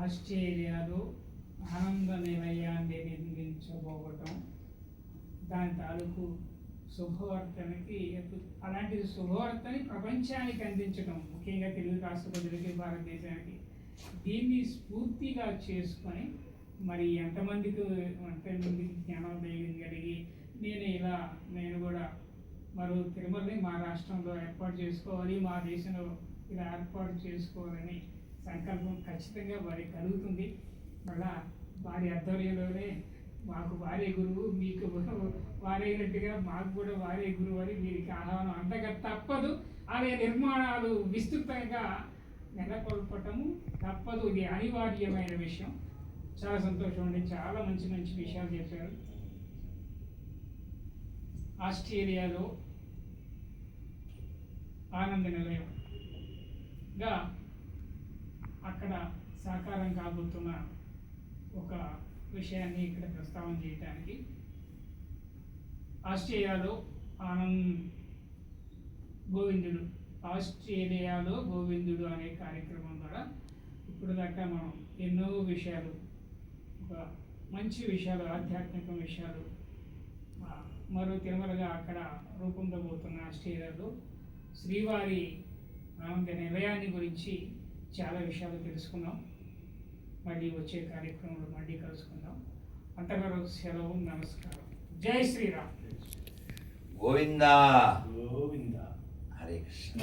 ఆస్ట్రేలియాలో ఆనంద నిలయాన్ని నిర్మించబోవటం, దాని తాలూకు శుభవార్తనికి, అలాంటి శుభవార్తని ప్రపంచానికి అందించడం, ముఖ్యంగా తెలుగు రాష్ట్ర ప్రజలకి, భారతదేశానికి, దీన్ని స్ఫూర్తిగా చేసుకొని మరి ఎంతమందికి జ్ఞానోదయం కలిగి నేను కూడా మరో తిరుమలని మా రాష్ట్రంలో ఏర్పాటు చేసుకోవాలి, మా దేశంలో ఇలా ఏర్పాటు చేసుకోవాలని సంకల్పం ఖచ్చితంగా వారికి కలుగుతుంది. మళ్ళా వారి ఆధ్వర్యంలోనే మాకు వారే గురువు, మీకు వారైనట్టుగా మాకు కూడా వారే గురువు అని వీరికి ఆహ్వానం అంతగా తప్పదు. ఆలయ నిర్మాణాలు విస్తృతంగా నెలకొల్పటము తప్పదు, ఇది అనివార్యమైన విషయం. చాలా సంతోషం అండి, చాలా మంచి మంచి విషయాలు చెప్పారు. ఆస్ట్రేలియాలో ఆనంద నిలయంగా అక్కడ సాకారం కాబోతున్న ఒక విషయాన్ని ఇక్కడ ప్రస్తావన చేయడానికి, ఆస్ట్రేలియాలో ఆస్ట్రేలియాలో గోవిందుడు అనే కార్యక్రమం ద్వారా ఇప్పుడు దాకా మనం ఎన్నో విషయాలు, ఒక మంచి విషయాలు, ఆధ్యాత్మిక విషయాలు, మరో తిరుమలగా అక్కడ రూపొందబోతున్న ఆస్ట్రేలియాలో శ్రీవారి ఆనంద నిలయాన్ని గురించి చాలా విషయాలు తెలుసుకున్నాం. మళ్ళీ వచ్చే కార్యక్రమంలో మళ్ళీ కలుసుకుందాం. అంతవరకు సెలవు, నమస్కారం. జై శ్రీరామ్. గోవిందా గోవిందా. హరే కృష్ణ.